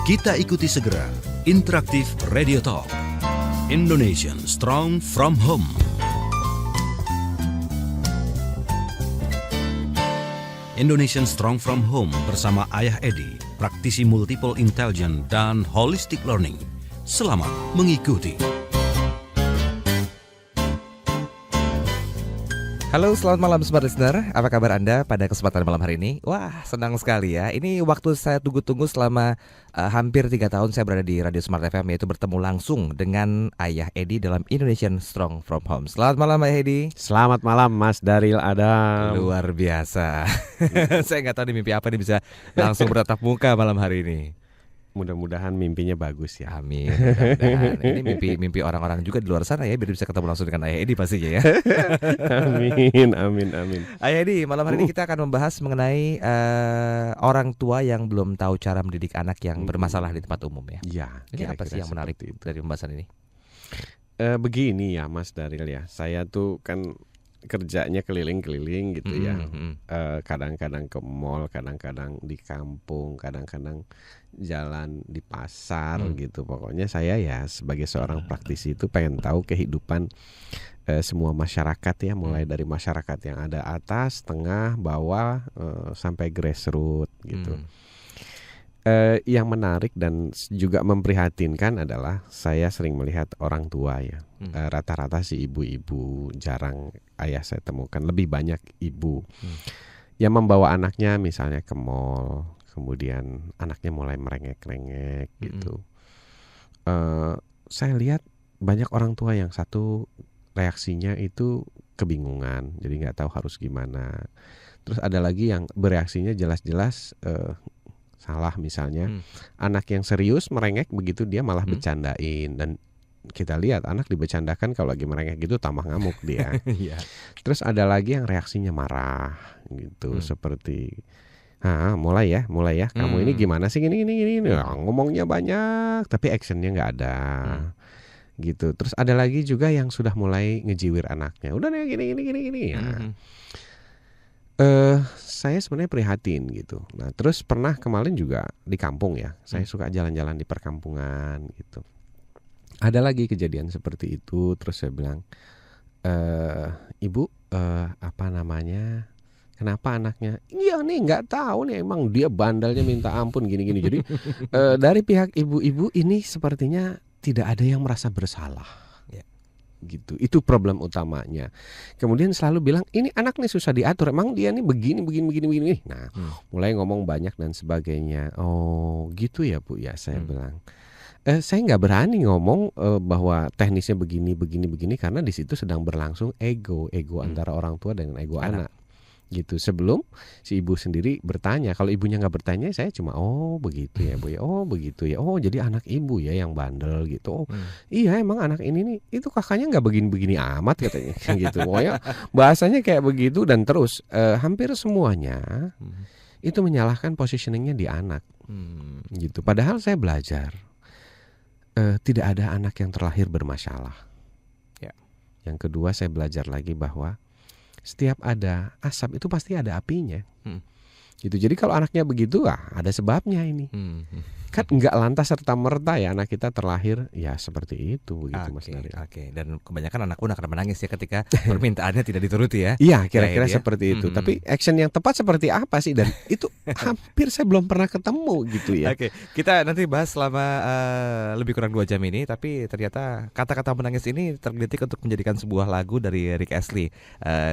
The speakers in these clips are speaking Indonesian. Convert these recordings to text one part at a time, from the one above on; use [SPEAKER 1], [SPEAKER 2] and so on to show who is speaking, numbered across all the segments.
[SPEAKER 1] Kita ikuti segera Interaktif Radio Talk Indonesian Strong From Home. Indonesian Strong From Home bersama Ayah Edi, praktisi multiple intelligence dan holistic learning. Selamat mengikuti.
[SPEAKER 2] Halo, selamat malam Smart Listener. Apa kabar Anda pada kesempatan malam hari ini? Wah, senang sekali ya. Ini waktu saya tunggu-tunggu selama hampir 3 tahun saya berada di Radio Smart FM, yaitu bertemu langsung dengan Ayah Edi dalam Indonesian Strong From Home. Selamat malam Ayah Edi.
[SPEAKER 3] Selamat malam Mas Daril Adam.
[SPEAKER 2] Luar biasa. Saya nggak tahu nih mimpi apa nih bisa langsung bertatap muka malam hari ini.
[SPEAKER 3] Mudah-mudahan mimpinya bagus ya.
[SPEAKER 2] Amin. Mudah-mudahan. Ini mimpi orang-orang juga di luar sana ya, biar bisa ketemu langsung dengan Ayah Edi pastinya ya.
[SPEAKER 3] Amin.
[SPEAKER 2] Ayah Edi, malam hari ini kita akan membahas mengenai orang tua yang belum tahu cara mendidik anak yang bermasalah di tempat umum ya.
[SPEAKER 3] Iya.
[SPEAKER 2] Ini apa sih yang menarik dari pembahasan ini?
[SPEAKER 3] Begini ya Mas Daril ya. Saya tuh kan kerjanya keliling-keliling gitu ya. Kadang-kadang ke mall, kadang-kadang di kampung, kadang-kadang jalan di pasar gitu. Pokoknya saya ya sebagai seorang praktisi itu pengen tahu kehidupan semua masyarakat ya, mulai dari masyarakat yang ada atas, tengah, bawah, sampai grassroots gitu. Yang menarik dan juga memprihatinkan adalah saya sering melihat orang tua ya. Rata-rata si ibu-ibu, jarang ayah saya temukan, lebih banyak ibu yang membawa anaknya misalnya ke mall, kemudian anaknya mulai merengek-rengek gitu. Saya lihat banyak orang tua yang satu reaksinya itu kebingungan, jadi nggak tahu harus gimana. Terus ada lagi yang bereaksinya jelas-jelas salah, misalnya anak yang serius merengek begitu dia malah bercandain, dan kita lihat anak dibercandakan kalau lagi merengek gitu tambah ngamuk dia. Terus ada lagi yang reaksinya marah gitu, seperti mulai ya kamu ini gimana sih gini. Ngomongnya banyak tapi actionnya nggak ada gitu. Terus ada lagi juga yang sudah mulai ngejiwir anaknya, udah nih gini ya. Saya sebenarnya prihatin gitu. Nah terus pernah kemarin juga di kampung ya, saya suka jalan-jalan di perkampungan gitu. Ada lagi kejadian seperti itu. Terus saya bilang, ibu, kenapa anaknya? Iya nih nggak tahu nih, emang dia bandelnya minta ampun gini-gini. Jadi dari pihak ibu-ibu ini sepertinya tidak ada yang merasa bersalah. Gitu, itu problem utamanya. Kemudian selalu bilang ini anak nih susah diatur, emang dia nih begini. Nah mulai ngomong banyak dan sebagainya. Oh gitu ya Bu ya, saya bilang. Saya nggak berani ngomong bahwa teknisnya begini karena di situ sedang berlangsung ego antara orang tua dengan ego anak. Gitu. Sebelum si ibu sendiri bertanya, kalau ibunya nggak bertanya, saya cuma begitu ya Bu ya, begitu ya, jadi anak ibu ya yang bandel gitu. Iya emang anak ini nih, itu kakaknya nggak begini amat katanya. Gitu. Pokoknya bahasanya kayak begitu, dan terus hampir semuanya itu menyalahkan positioningnya di anak. Gitu. Padahal saya belajar tidak ada anak yang terlahir bermasalah. Yang kedua, saya belajar lagi bahwa setiap ada asap itu pasti ada apinya. Gitu. Jadi kalau anaknya begitu, ada sebabnya ini. Kan nggak lantas serta merta ya anak kita terlahir ya seperti itu, begitu Mas Dari.
[SPEAKER 2] Dan kebanyakan anak pun akan menangis ya ketika permintaannya tidak dituruti ya.
[SPEAKER 3] Iya, kira-kira seperti itu. Tapi action yang tepat seperti apa sih? Dan itu hampir saya belum pernah ketemu gitu ya.
[SPEAKER 2] Kita nanti bahas selama lebih kurang 2 jam ini. Tapi ternyata kata-kata menangis ini tergelitik untuk menjadikan sebuah lagu dari Rick Astley,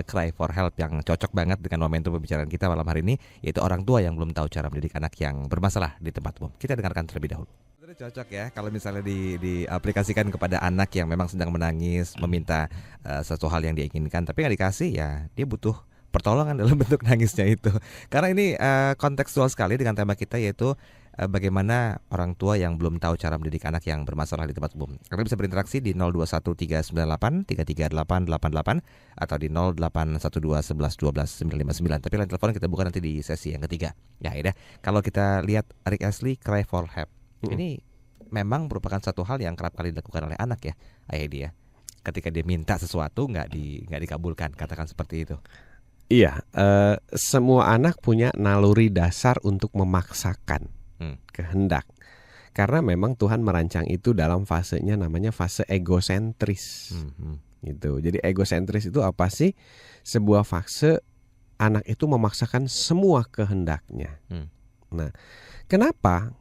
[SPEAKER 2] Cry for Help, yang cocok banget dengan momentum pembicaraan kita malam hari ini, yaitu orang tua yang belum tahu cara mendidik anak yang bermasalah di tempat umum. Kita dengarkan terlebih dahulu. Cocok ya kalau misalnya diaplikasikan kepada anak yang memang sedang menangis, meminta sesuatu hal yang dia inginkan, tapi nggak dikasih, ya dia butuh pertolongan dalam bentuk nangisnya itu. Karena ini kontekstual sekali dengan tema kita, yaitu bagaimana orang tua yang belum tahu cara mendidik anak yang bermasalah di tempat umum. Kalian bisa berinteraksi di 0213983388 atau di 0812112959. Tapi line telepon kita buka nanti di sesi yang ketiga. Ya udah, kalau kita lihat Rick Astley, Cry for Help, ini memang merupakan satu hal yang kerap kali dilakukan oleh anak ya, Ayah dia. Ketika dia minta sesuatu nggak dikabulkan, katakan seperti itu.
[SPEAKER 3] Iya, semua anak punya naluri dasar untuk memaksakan kehendak. Karena memang Tuhan merancang itu dalam fasenya namanya fase egosentris. Gitu. Jadi egosentris itu apa sih? Sebuah fase anak itu memaksakan semua kehendaknya. Nah, kenapa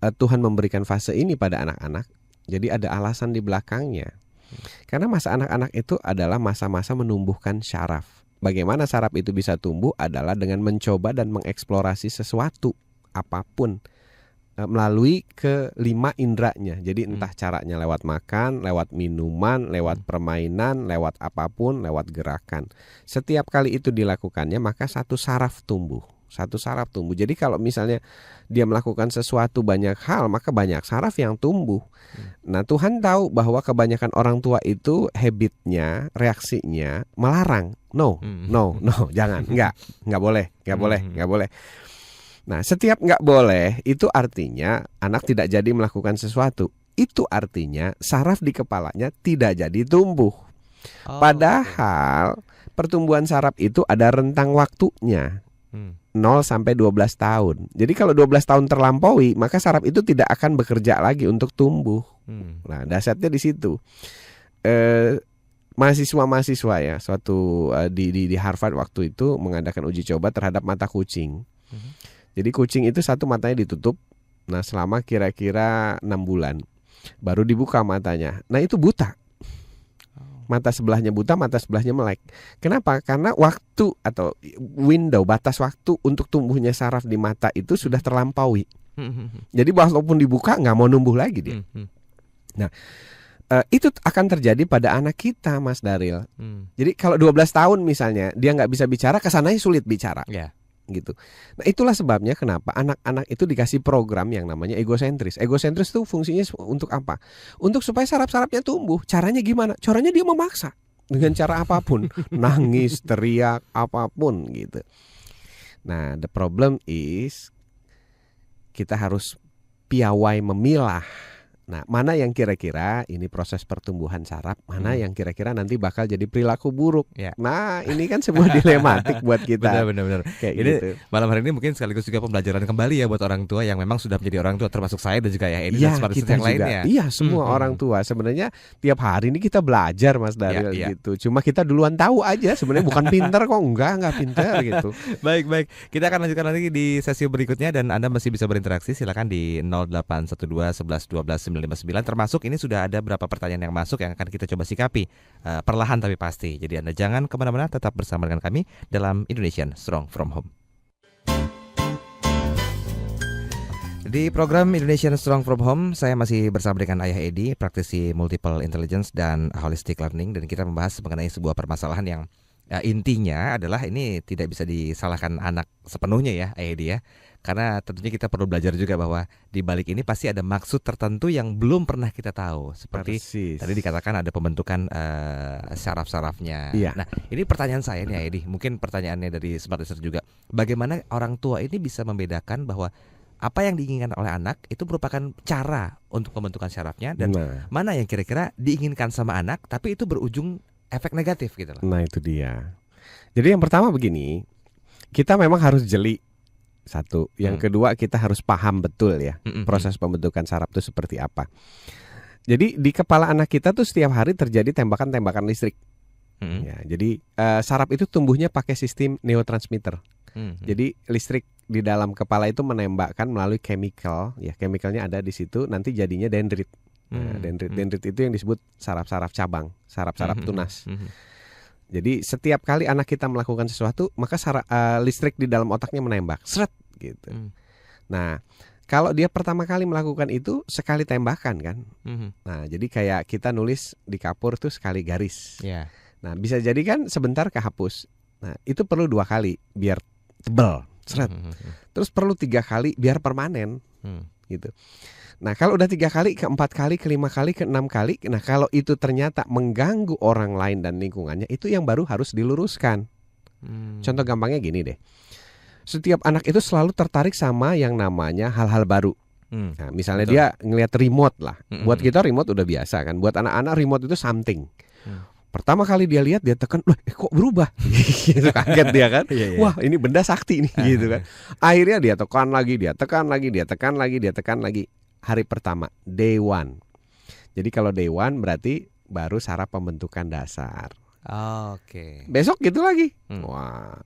[SPEAKER 3] Tuhan memberikan fase ini pada anak-anak? Jadi ada alasan di belakangnya. Karena masa anak-anak itu adalah masa-masa menumbuhkan syaraf. Bagaimana syaraf itu bisa tumbuh adalah dengan mencoba dan mengeksplorasi sesuatu apapun melalui kelima indranya. Jadi entah caranya lewat makan, lewat minuman, lewat permainan, lewat apapun, lewat gerakan. Setiap kali itu dilakukannya maka satu saraf tumbuh. Jadi kalau misalnya dia melakukan sesuatu banyak hal, maka banyak saraf yang tumbuh. Nah, Tuhan tahu bahwa kebanyakan orang tua itu habitnya, reaksinya melarang. No, jangan, enggak boleh. Nah, setiap nggak boleh itu artinya anak tidak jadi melakukan sesuatu. Itu artinya saraf di kepalanya tidak jadi tumbuh. Padahal pertumbuhan saraf itu ada rentang waktunya. 0 sampai 12 tahun. Jadi kalau 12 tahun terlampaui, maka saraf itu tidak akan bekerja lagi untuk tumbuh. Nah, dasarnya di situ. Mahasiswa ya, suatu di Harvard waktu itu mengadakan uji coba terhadap mata kucing. Jadi kucing itu satu matanya ditutup. Nah, selama kira-kira 6 bulan baru dibuka matanya. Nah, itu buta. Mata sebelahnya buta, mata sebelahnya melek. Kenapa? Karena waktu atau window, batas waktu untuk tumbuhnya saraf di mata itu sudah terlampaui. Jadi walaupun dibuka nggak mau numbuh lagi dia. Nah, itu akan terjadi pada anak kita, Mas Daril. Jadi kalau 12 tahun misalnya dia nggak bisa bicara, kesananya sulit bicara. Gitu. Nah, itulah sebabnya kenapa anak-anak itu dikasih program yang namanya egosentris. Egosentris itu fungsinya untuk apa? Untuk supaya saraf-sarafnya tumbuh. Caranya gimana? Caranya dia memaksa dengan cara apapun, nangis, teriak, apapun gitu. Nah, the problem is kita harus piawai memilah. Nah, mana yang kira-kira ini proses pertumbuhan saraf, mana yang kira-kira nanti bakal jadi perilaku buruk. Nah, ini kan sebuah dilematik buat kita.
[SPEAKER 2] Benar.
[SPEAKER 3] Kayak
[SPEAKER 2] ini
[SPEAKER 3] gitu.
[SPEAKER 2] Malam hari ini mungkin sekaligus juga pembelajaran kembali ya buat orang tua yang memang sudah menjadi orang tua, termasuk saya dan juga ya Edi dan seperti yang lainnya.
[SPEAKER 3] Iya, semua orang tua. Sebenarnya tiap hari ini kita belajar, Mas Daril, gitu. Cuma kita duluan tahu aja. Sebenarnya bukan pinter kok, enggak pinter gitu.
[SPEAKER 2] Baik. Kita akan lanjutkan lagi di sesi berikutnya dan Anda masih bisa berinteraksi. Silakan di 0812 11 12 959. Termasuk ini sudah ada beberapa pertanyaan yang masuk yang akan kita coba sikapi perlahan tapi pasti. Jadi Anda jangan kemana-mana, tetap bersama dengan kami dalam Indonesian Strong From Home. Di program Indonesian Strong From Home, saya masih bersama dengan Ayah Edi, praktisi Multiple Intelligence dan Holistic Learning, dan kita membahas mengenai sebuah permasalahan yang intinya adalah ini tidak bisa disalahkan anak sepenuhnya ya, Ayah Edi ya. Karena tentunya kita perlu belajar juga bahwa di balik ini pasti ada maksud tertentu yang belum pernah kita tahu. Seperti tadi dikatakan ada pembentukan saraf-sarafnya. Nah, ini pertanyaan saya nih Edi, mungkin pertanyaannya dari Smart Listener juga. Bagaimana orang tua ini bisa membedakan bahwa apa yang diinginkan oleh anak itu merupakan cara untuk pembentukan sarafnya dan mana yang kira-kira diinginkan sama anak tapi itu berujung efek negatif gitu loh.
[SPEAKER 3] Nah, itu dia. Jadi yang pertama begini, kita memang harus jeli. Satu, yang kedua kita harus paham betul ya proses pembentukan saraf itu seperti apa. Jadi di kepala anak kita tuh setiap hari terjadi tembakan-tembakan listrik. Ya, jadi saraf itu tumbuhnya pakai sistem neurotransmitter. Jadi listrik di dalam kepala itu menembakkan melalui chemical, ya chemicalnya ada di situ, nanti jadinya dendrit. Nah, dendrit itu yang disebut saraf-saraf cabang, saraf-saraf tunas. Jadi setiap kali anak kita melakukan sesuatu, maka listrik di dalam otaknya menembak, seret gitu. Nah, kalau dia pertama kali melakukan itu sekali tembakan kan. Nah, jadi kayak kita nulis di kapur tuh sekali garis. Nah, bisa jadi kan sebentar kehapus. Nah, itu perlu 2 kali biar tebal, seret. Terus perlu 3 kali biar permanen, gitu. Nah, kalau udah 3 kali, ke 4 kali, ke 5 kali, ke 6 kali, nah kalau itu ternyata mengganggu orang lain dan lingkungannya, itu yang baru harus diluruskan. Contoh gampangnya gini deh. Setiap anak itu selalu tertarik sama yang namanya hal-hal baru. Nah, misalnya dia ngelihat remote lah. Buat kita remote udah biasa kan. Buat anak-anak remote itu something. Pertama kali dia lihat, dia tekan, kok berubah? Gitu, kaget dia kan. Wah, ini benda sakti nih gitu kan. Akhirnya dia tekan lagi, dia tekan lagi, dia tekan lagi, dia tekan lagi. hari pertama, day one. Jadi kalau day one berarti baru saraf pembentukan dasar.
[SPEAKER 2] Oke.
[SPEAKER 3] Besok gitu lagi. Wah.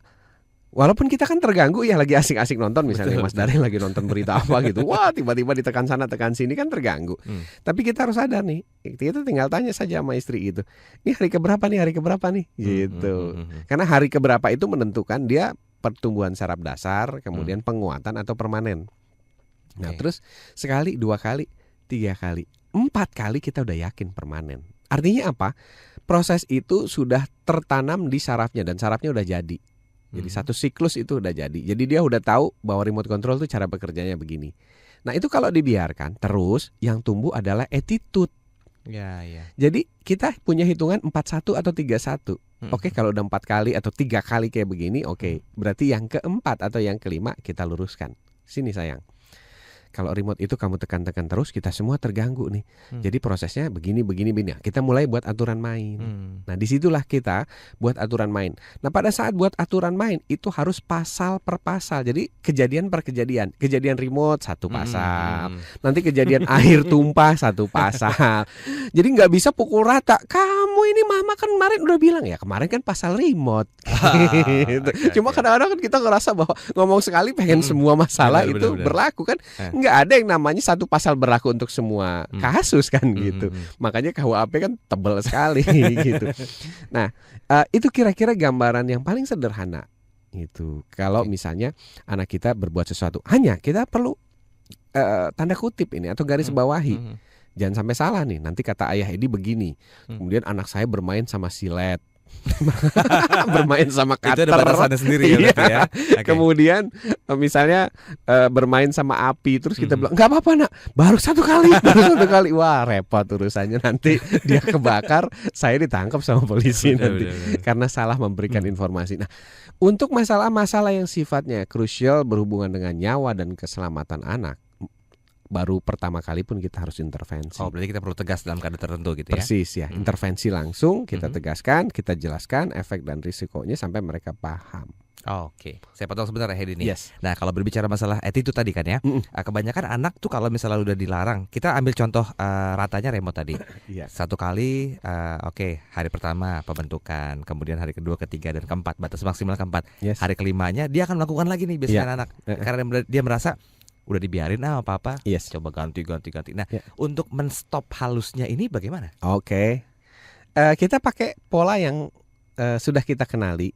[SPEAKER 3] Walaupun kita kan terganggu ya, lagi asik-asik nonton misalnya Mas Daryl lagi nonton berita apa gitu. Wah, tiba-tiba ditekan sana tekan sini kan terganggu. Tapi kita harus sadar nih. Kita tinggal tanya saja sama istri gitu. Ini hari keberapa nih gitu. Karena hari keberapa itu menentukan dia pertumbuhan saraf dasar, kemudian penguatan atau permanen. Nah, terus sekali, 2 kali, 3 kali, 4 kali kita udah yakin permanen. Artinya apa? Proses itu sudah tertanam di sarafnya dan sarafnya udah jadi. Jadi satu siklus itu udah jadi. Jadi dia udah tahu bahwa remote control itu cara bekerjanya begini. Nah, itu kalau dibiarkan terus yang tumbuh adalah attitude.
[SPEAKER 2] Ya.
[SPEAKER 3] Jadi kita punya hitungan 41 atau 31. Oke, kalau udah 4 kali atau 3 kali kayak begini, oke. Berarti yang keempat atau yang kelima kita luruskan. Sini sayang. Kalau remote itu kamu tekan-tekan terus, kita semua terganggu nih. Jadi prosesnya begini. Kita mulai buat aturan main. Nah, disitulah kita buat aturan main. Nah, pada saat buat aturan main itu harus pasal per pasal. Jadi kejadian per kejadian. Kejadian remote 1 pasal. Nanti kejadian air tumpah 1 pasal. Jadi nggak bisa pukul rata. Kamu ini mama kan kemarin udah bilang ya, kemarin kan pasal remote. Gitu. Cuma kadang-kadang kan kita ngerasa bahwa ngomong sekali pengen semua masalah itu berlaku kan. Nggak ada yang namanya 1 pasal berlaku untuk semua kasus kan gitu. Makanya KUHP kan tebal sekali gitu. Nah, itu kira-kira gambaran yang paling sederhana gitu. Kalau misalnya anak kita berbuat sesuatu, hanya kita perlu tanda kutip ini atau garis bawahi. Jangan sampai salah nih. Nanti kata ayah Edi begini. Kemudian anak saya bermain sama silet. Bermain sama cutter.
[SPEAKER 2] Itu ada batasannya sendiri ya, ya. Okay.
[SPEAKER 3] Kemudian misalnya bermain sama api, terus kita bilang nggak apa-apa nak, baru 1 kali. Wah, repot urusannya, nanti dia kebakar, saya ditangkap sama polisi nanti karena salah memberikan informasi. Nah, untuk masalah-masalah yang sifatnya krusial berhubungan dengan nyawa dan keselamatan anak, baru pertama kali pun kita harus intervensi.
[SPEAKER 2] Oh, berarti kita perlu tegas dalam keadaan tertentu gitu ya.
[SPEAKER 3] Persis ya, intervensi langsung kita tegaskan, kita jelaskan efek dan risikonya sampai mereka paham.
[SPEAKER 2] Oke, saya potong sebentar ya Hedi nih.
[SPEAKER 3] Yes.
[SPEAKER 2] Nah, kalau berbicara masalah attitude tadi kan ya, kebanyakan anak tuh kalau misalnya udah dilarang, kita ambil contoh ratanya remote tadi. 1 kali, oke, hari pertama pembentukan, kemudian hari kedua, ketiga, dan keempat, batas maksimal keempat. Hari kelimanya dia akan melakukan lagi nih biasanya anak, karena dia merasa udah dibiarin apa-apa, coba ganti. Nah, untuk menstop halusnya ini bagaimana?
[SPEAKER 3] Oke. Kita pakai pola yang sudah kita kenali.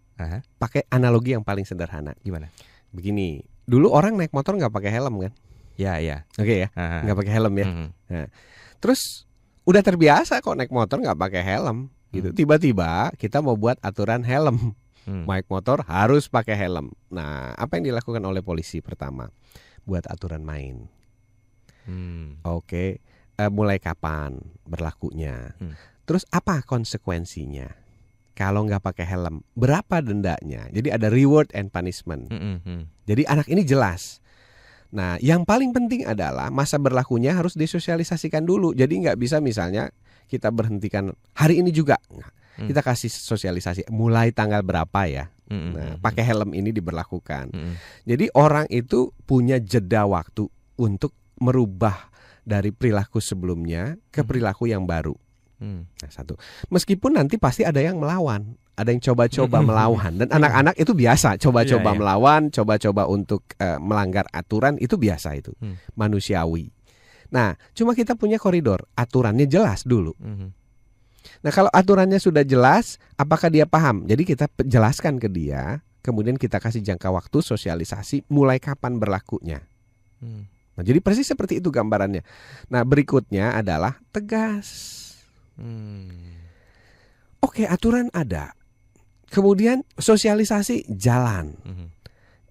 [SPEAKER 3] Pakai analogi yang paling sederhana.
[SPEAKER 2] Gimana?
[SPEAKER 3] Begini, dulu orang naik motor nggak pakai helm kan?
[SPEAKER 2] Ya.
[SPEAKER 3] Oke ya, nggak pakai helm ya. Nah, terus udah terbiasa kok naik motor nggak pakai helm gitu. Tiba-tiba kita mau buat aturan helm. Naik motor harus pakai helm. Nah, apa yang dilakukan oleh polisi pertama? Buat aturan main. Oke, mulai kapan berlakunya? Terus apa konsekuensinya? Kalau nggak pakai helm, berapa dendanya? Jadi ada reward and punishment. Jadi anak ini jelas. Nah, yang paling penting adalah masa berlakunya harus disosialisasikan dulu. Jadi nggak bisa misalnya kita berhentikan hari ini juga. Kita kasih sosialisasi mulai tanggal berapa ya. Nah, pakai helm ini diberlakukan. Jadi orang itu punya jeda waktu untuk merubah dari perilaku sebelumnya ke perilaku yang baru. Nah, 1. Meskipun nanti pasti ada yang melawan, ada yang coba-coba melawan, dan anak-anak itu biasa coba-coba melawan, coba-coba untuk melanggar aturan, itu biasa, itu manusiawi. Nah, cuma kita punya koridor, aturannya jelas dulu. Nah, kalau aturannya sudah jelas, apakah dia paham? Jadi kita jelaskan ke dia, kemudian kita kasih jangka waktu sosialisasi mulai kapan berlakunya. Nah, jadi persis seperti itu gambarannya. Nah, berikutnya adalah tegas. Oke, aturan ada. Kemudian sosialisasi jalan.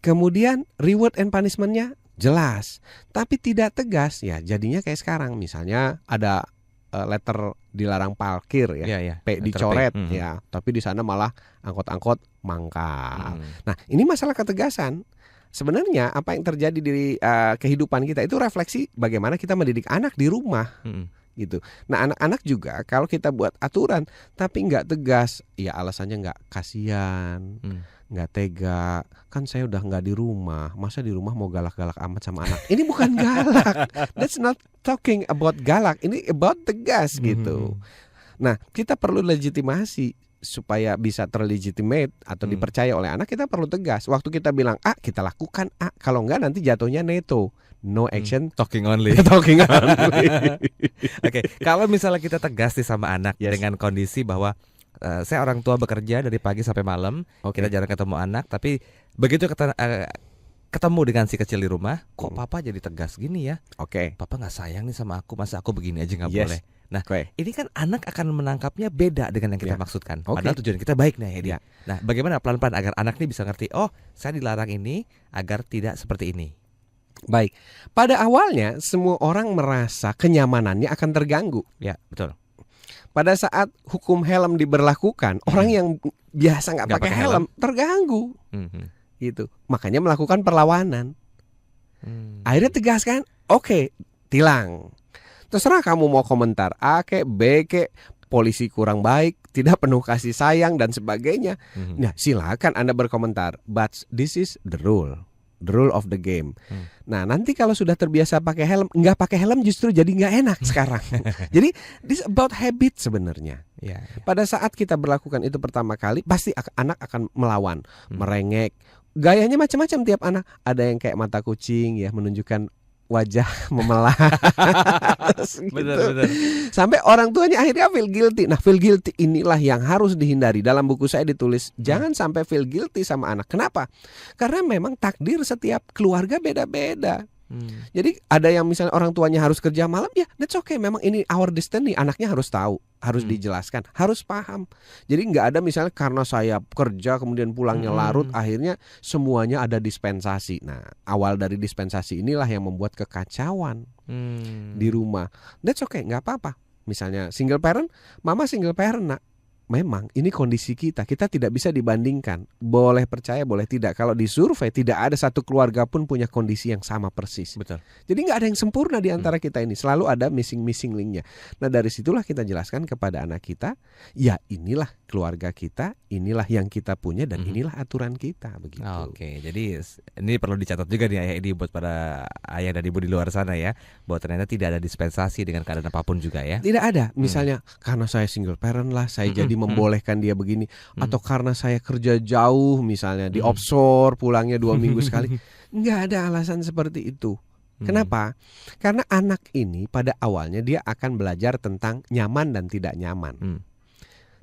[SPEAKER 3] Kemudian reward and punishment-nya jelas. Tapi tidak tegas ya, jadinya kayak sekarang. Misalnya ada letter dilarang parkir ya, P dicoret ya, tapi di sana malah angkot-angkot mangkal. Nah, ini masalah ketegasan. Sebenarnya apa yang terjadi di kehidupan kita itu refleksi bagaimana kita mendidik anak di rumah. gitu. Nah anak-anak juga kalau kita buat aturan tapi nggak tegas, ya alasannya nggak kasihan, nggak tega. Kan saya udah nggak di rumah, masa di rumah mau galak-galak amat sama anak. Ini bukan galak. That's not talking about galak. Ini about tegas gitu. Nah kita perlu legitimasi supaya bisa terlegitimate atau dipercaya oleh anak. Kita perlu tegas. Waktu kita bilang A, kita lakukan A. Kalau enggak nanti jatuhnya neto. No action,
[SPEAKER 2] talking only.
[SPEAKER 3] talking only.
[SPEAKER 2] Oke, kalau misalnya kita tegas nih sama anak dengan kondisi bahwa saya orang tua bekerja dari pagi sampai malam, kita jarang ketemu anak, tapi begitu ketemu dengan si kecil di rumah, kok papa jadi tegas gini ya? Papa nggak sayang nih sama aku, masa aku begini aja nggak boleh? Nah, ini kan anak akan menangkapnya beda dengan yang kita maksudkan. Padahal tujuan kita baik nih, Edi. Nah, bagaimana pelan-pelan agar anak ini bisa ngerti, oh, saya dilarang ini agar tidak seperti ini.
[SPEAKER 3] Baik, pada awalnya semua orang merasa kenyamanannya akan terganggu.
[SPEAKER 2] Ya, betul.
[SPEAKER 3] Pada saat hukum helm diberlakukan, orang yang biasa nggak pakai helm terganggu, gitu. Makanya melakukan perlawanan. Akhirnya tegas kan, oke, tilang. Terserah kamu mau komentar A kek, B kek, polisi kurang baik, tidak penuh kasih sayang dan sebagainya. Nah, silakan Anda berkomentar. But this is the rule of the game. Nah, nanti kalau sudah terbiasa pakai helm, nggak pakai helm justru jadi nggak enak sekarang. Jadi this about habit sebenarnya. Pada saat kita berlakukan itu pertama kali, pasti anak akan melawan, merengek. Gayanya macam-macam tiap anak. Ada yang kayak mata kucing ya, menunjukkan wajah memelas gitu.
[SPEAKER 2] Benar.
[SPEAKER 3] Sampai orang tuanya akhirnya feel guilty. Nah, feel guilty inilah yang harus dihindari. Dalam buku saya ditulis jangan sampai feel guilty sama anak. Kenapa? Karena memang takdir setiap keluarga beda-beda. Jadi ada yang misalnya orang tuanya harus kerja malam, ya that's okay. Memang ini our destiny. Anaknya harus tahu, harus dijelaskan, harus paham. Jadi nggak ada misalnya karena saya kerja kemudian pulangnya larut, akhirnya semuanya ada dispensasi. Nah, awal dari dispensasi inilah yang membuat kekacauan di rumah. That's okay, nggak apa-apa. Misalnya single parent, mama single parent nak. Memang ini kondisi kita tidak bisa dibandingkan. Boleh percaya, boleh tidak. Kalau di survei tidak ada satu keluarga pun punya kondisi yang sama persis.
[SPEAKER 2] Betul.
[SPEAKER 3] Jadi nggak ada yang sempurna di antara kita ini. Selalu ada missing linknya. Nah, dari situlah kita jelaskan kepada anak kita, ya inilah keluarga kita, inilah yang kita punya dan inilah aturan kita begitu.
[SPEAKER 2] Oke, jadi ini perlu dicatat juga nih Ayah Edi buat para ayah dan ibu di luar sana ya, bahwa ternyata tidak ada dispensasi dengan keadaan apapun juga ya.
[SPEAKER 3] Tidak ada. Misalnya karena saya single parent lah, saya jadi membolehkan dia begini, atau karena saya kerja jauh misalnya di offshore pulangnya 2 minggu sekali. Nggak ada alasan seperti itu. Kenapa? Karena anak ini pada awalnya dia akan belajar tentang nyaman dan tidak nyaman.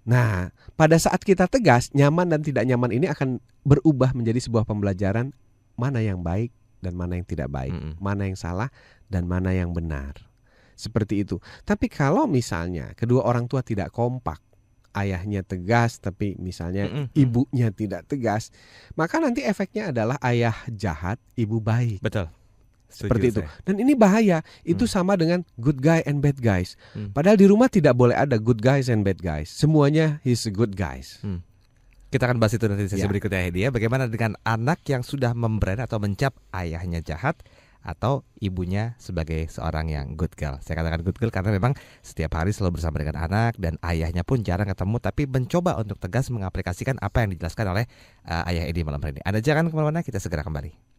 [SPEAKER 3] Nah, pada saat kita tegas, nyaman dan tidak nyaman ini akan berubah menjadi sebuah pembelajaran mana yang baik dan mana yang tidak baik, mana yang salah dan mana yang benar. Seperti itu. Tapi kalau misalnya kedua orang tua tidak kompak, ayahnya tegas tapi misalnya ibunya tidak tegas, maka nanti efeknya adalah ayah jahat, ibu baik.
[SPEAKER 2] Betul.
[SPEAKER 3] Seperti itu. Dan ini bahaya. Itu sama dengan good guy and bad guys. Padahal di rumah tidak boleh ada good guys and bad guys. Semuanya he's a good guys.
[SPEAKER 2] Kita akan bahas itu nanti di sesi berikutnya ya. Bagaimana dengan anak yang sudah membrand atau mencap ayahnya jahat atau ibunya sebagai seorang yang good girl. Saya katakan good girl karena memang setiap hari selalu bersama dengan anak dan ayahnya pun jarang ketemu, tapi mencoba untuk tegas mengaplikasikan apa yang dijelaskan oleh Ayah Edi malam hari ini. Anda jangan kemana-mana, kita segera kembali.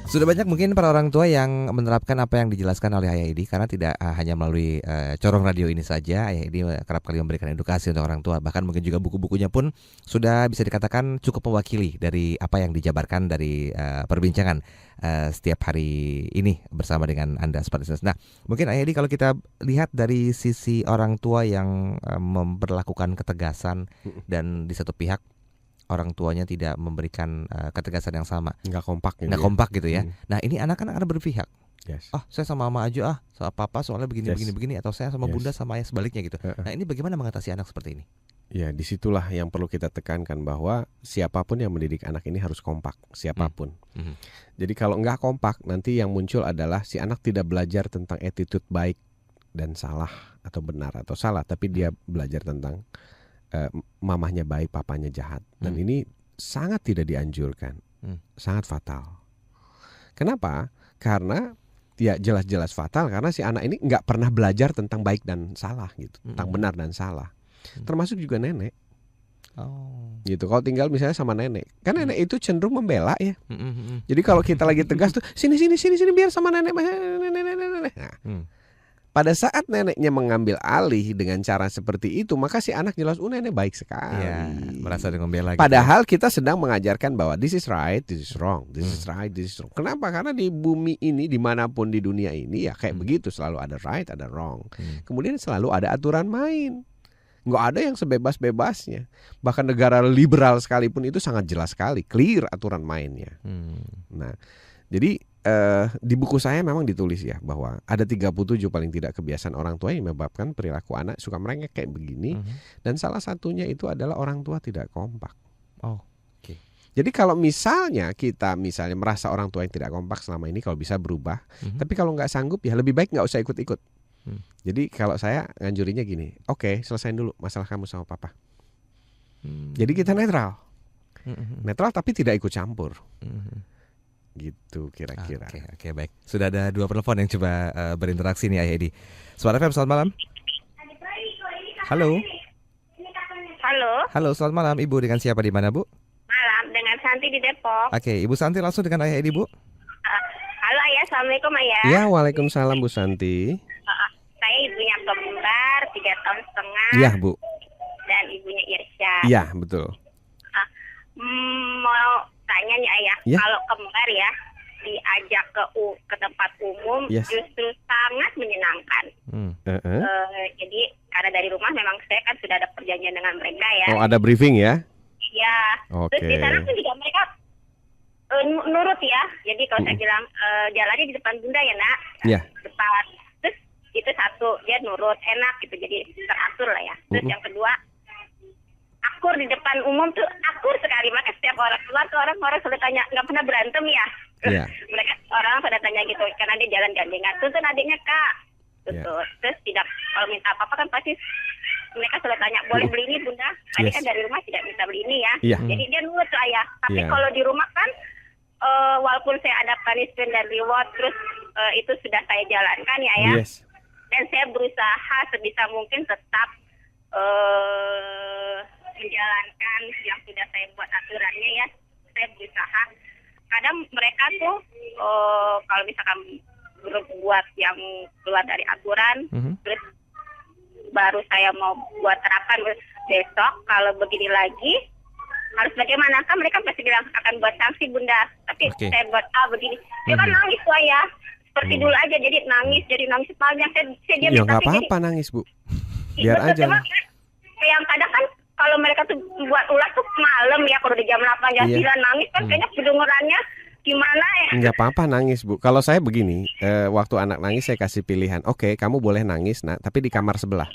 [SPEAKER 2] Sudah banyak mungkin para orang tua yang menerapkan apa yang dijelaskan oleh Ayah Edi, karena tidak hanya melalui corong radio ini saja. Ayah Edi kerap kali memberikan edukasi untuk orang tua. Bahkan mungkin juga buku-bukunya pun sudah bisa dikatakan cukup mewakili dari apa yang dijabarkan dari perbincangan setiap hari ini bersama dengan Anda seperti itu. Nah, mungkin Ayah Edi kalau kita lihat dari sisi orang tua yang memperlakukan ketegasan dan di satu pihak orang tuanya tidak memberikan ketegasan yang sama, nggak kompak gitu ya. Nah, ini anak-anak ada berpihak. Saya sama mama aja sama papa soalnya begini, atau saya sama bunda sama ayah sebaliknya gitu. Nah, ini bagaimana mengatasi anak seperti ini?
[SPEAKER 3] Ya, disitulah yang perlu kita tekankan bahwa siapapun yang mendidik anak ini harus kompak, siapapun. Jadi kalau nggak kompak, nanti yang muncul adalah si anak tidak belajar tentang attitude baik dan salah atau benar atau salah, tapi dia belajar tentang mamahnya baik, papanya jahat. Dan ini sangat tidak dianjurkan, sangat fatal. Kenapa? Karena Ya jelas-jelas fatal karena si anak ini nggak pernah belajar tentang baik dan salah gitu, tentang benar dan salah. Termasuk juga nenek.
[SPEAKER 2] Oh.
[SPEAKER 3] Gitu. Kalau tinggal misalnya sama nenek, kan nenek itu cenderung membela ya. Jadi kalau kita lagi tegas tuh, sini biar sama nenek. Nah, pada saat neneknya mengambil alih dengan cara seperti itu, maka si anak jelas, nenek baik sekali.
[SPEAKER 2] Ya, merasa dengan membela.
[SPEAKER 3] Padahal kita sedang mengajarkan bahwa this is right, this is wrong, this is right, this is wrong. Kenapa? Karena di bumi ini, dimanapun di dunia ini ya kayak begitu, selalu ada right, ada wrong. Kemudian selalu ada aturan main. Nggak ada yang sebebas-bebasnya. Bahkan negara liberal sekalipun itu sangat jelas sekali, clear aturan mainnya. Nah, jadi di buku saya memang ditulis ya bahwa ada 37 paling tidak kebiasaan orang tua yang menyebabkan perilaku anak suka merengek kayak begini. Dan salah satunya itu adalah orang tua tidak kompak.
[SPEAKER 2] Oh, oke.
[SPEAKER 3] Jadi kalau misalnya kita merasa orang tua yang tidak kompak selama ini kalau bisa berubah, tapi kalau nggak sanggup ya lebih baik nggak usah ikut-ikut. Jadi kalau saya nganjurinnya gini, oke, selesain dulu masalah kamu sama papa. Jadi kita netral, tapi tidak ikut campur. Gitu kira-kira.
[SPEAKER 2] Oke, baik. Sudah ada 2 penelpon yang coba berinteraksi nih Ayah Edi. Suara FM, selamat malam. Halo. Halo, selamat malam. Ibu dengan siapa di mana, Bu?
[SPEAKER 4] Malam, dengan Santi di Depok.
[SPEAKER 2] Oke, Ibu Santi langsung dengan Ayah Edi, Bu.
[SPEAKER 4] Halo Ayah, Assalamualaikum Ayah.
[SPEAKER 3] Ya, waalaikumsalam Bu Santi.
[SPEAKER 4] Saya ibunya kembar 3 tahun setengah.
[SPEAKER 3] Iya Bu.
[SPEAKER 4] Dan ibunya Irsya.
[SPEAKER 3] Iya betul.
[SPEAKER 4] Mau tanya nih Ayah,
[SPEAKER 3] Ya.
[SPEAKER 4] kalau kembar ya diajak ke tempat umum
[SPEAKER 3] Yes.
[SPEAKER 4] justru sangat menyenangkan. Jadi karena dari rumah memang saya kan sudah ada perjanjian dengan mereka ya.
[SPEAKER 3] Oh ada briefing ya?
[SPEAKER 4] Iya.
[SPEAKER 3] Oke.
[SPEAKER 4] Terus di sana pun juga mereka nurut ya. Jadi kalau saya bilang jalannya di depan bunda ya nak.
[SPEAKER 3] Iya.
[SPEAKER 4] Depan. Terus itu satu, dia nurut, enak gitu. Jadi teratur lah ya. Terus yang kedua, akur di depan umum tuh akur sekali. Maka setiap orang keluar tuh orang selalu tanya, nggak pernah berantem ya?
[SPEAKER 3] Iya.
[SPEAKER 4] Mereka orang pada tanya gitu, karena dia jalan gandengan. Tuntun adiknya kak. Terus tidak, kalau minta apa-apa kan pasti mereka selalu tanya, boleh beli ini bunda? Adik kan dari rumah tidak bisa beli ini ya.
[SPEAKER 3] Iya.
[SPEAKER 4] Jadi dia nurut tuh ayah. Tapi
[SPEAKER 3] Iya.
[SPEAKER 4] kalau di rumah kan walaupun saya ada punishment dan reward, terus itu sudah saya jalankan ya ya.
[SPEAKER 3] Yes.
[SPEAKER 4] Dan saya berusaha sebisa mungkin tetap menjalankan yang sudah saya buat aturannya ya. Saya berusaha. Kadang mereka tuh kalau misalkan berbuat yang keluar dari aturan, terus baru saya mau buat terapkan besok kalau begini lagi harus bagaimana, kan mereka pasti bilang akan buat sanksi bunda, tapi saya buat begini, dia kan nangis tuh ayah seperti dulu aja, jadi nangis sepanjang saya diam.
[SPEAKER 3] Ya nggak apa-apa nangis bu, biar aja.
[SPEAKER 4] Yang kadang kan kalau mereka tuh buat ulas tuh malam ya, kalau di jam 8 jam 9 nangis kan kayaknya kedengerannya gimana ya.
[SPEAKER 3] Nggak apa-apa nangis bu. Kalau saya begini, waktu anak nangis saya kasih pilihan. Oke, kamu boleh nangis nak, tapi di kamar sebelah.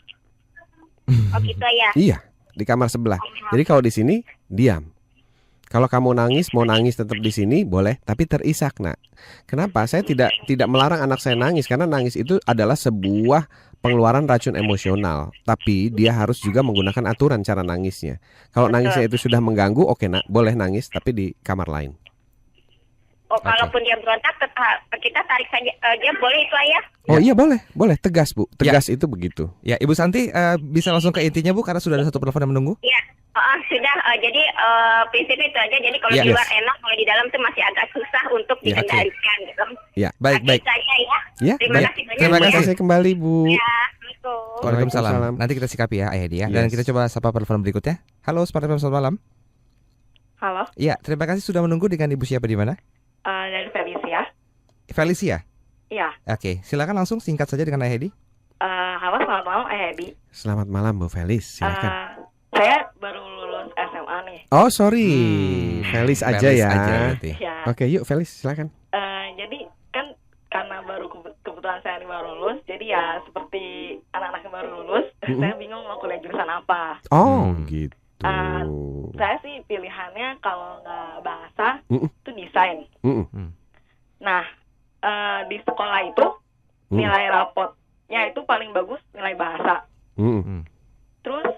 [SPEAKER 4] Oh gitu ya.
[SPEAKER 3] Iya, di kamar sebelah. Jadi kalau di sini diam. Kalau kamu mau nangis tetap di sini boleh, tapi terisak nak. Kenapa? Saya tidak melarang anak saya nangis karena nangis itu adalah sebuah pengeluaran racun emosional. Tapi dia harus juga menggunakan aturan cara nangisnya. Kalau nangisnya itu sudah mengganggu, oke nak, boleh nangis tapi di kamar lain.
[SPEAKER 4] Oh, kalaupun dia berontak, kita tarik saja. Dia boleh itu ayah?
[SPEAKER 3] Oh iya boleh. Tegas bu. Tegas itu begitu.
[SPEAKER 2] Ya Ibu Santi bisa langsung ke intinya Bu, karena sudah ada satu telepon yang menunggu.
[SPEAKER 4] Iya, sudah. Jadi prinsipnya itu aja. Jadi kalau di luar enak, kalau di dalam tuh masih agak susah untuk dikendalikan gitu.
[SPEAKER 3] Ya,
[SPEAKER 2] baik.
[SPEAKER 4] Saya ya.
[SPEAKER 3] Ya,
[SPEAKER 4] Terima kasih banyak.
[SPEAKER 2] Terima kasih.
[SPEAKER 3] Saya kembali Bu.
[SPEAKER 4] Ya, Assalamualaikum.
[SPEAKER 2] Waalaikumsalam. Nanti kita sikapi ya Ayah Edi ya. Dan kita coba sapa telepon berikutnya. Halo, Smart FM, selamat malam.
[SPEAKER 5] Halo,
[SPEAKER 2] Iya, terima kasih sudah menunggu. Dengan Ibu siapa di mana?
[SPEAKER 5] dari Felicia.
[SPEAKER 2] Felicia.
[SPEAKER 5] Iya.
[SPEAKER 2] Oke, silakan langsung singkat saja dengan Ayah Edi.
[SPEAKER 5] Halo, selamat malam, Edi.
[SPEAKER 3] Selamat malam Bu Felis, silakan.
[SPEAKER 5] Saya baru lulus SMA nih.
[SPEAKER 3] Oh sorry, Felis aja
[SPEAKER 2] Felis
[SPEAKER 3] ya.
[SPEAKER 2] berarti.
[SPEAKER 5] Ya.
[SPEAKER 3] Oke, yuk Felis silakan.
[SPEAKER 5] Jadi kan karena baru kebetulan saya ini baru lulus, jadi ya seperti anak-anak yang baru lulus, saya bingung mau kuliah jurusan apa.
[SPEAKER 3] Oh gitu.
[SPEAKER 5] Saya sih pilihannya kalau nggak bahasa itu desain. Nah, di sekolah itu nilai rapotnya itu paling bagus nilai bahasa. Terus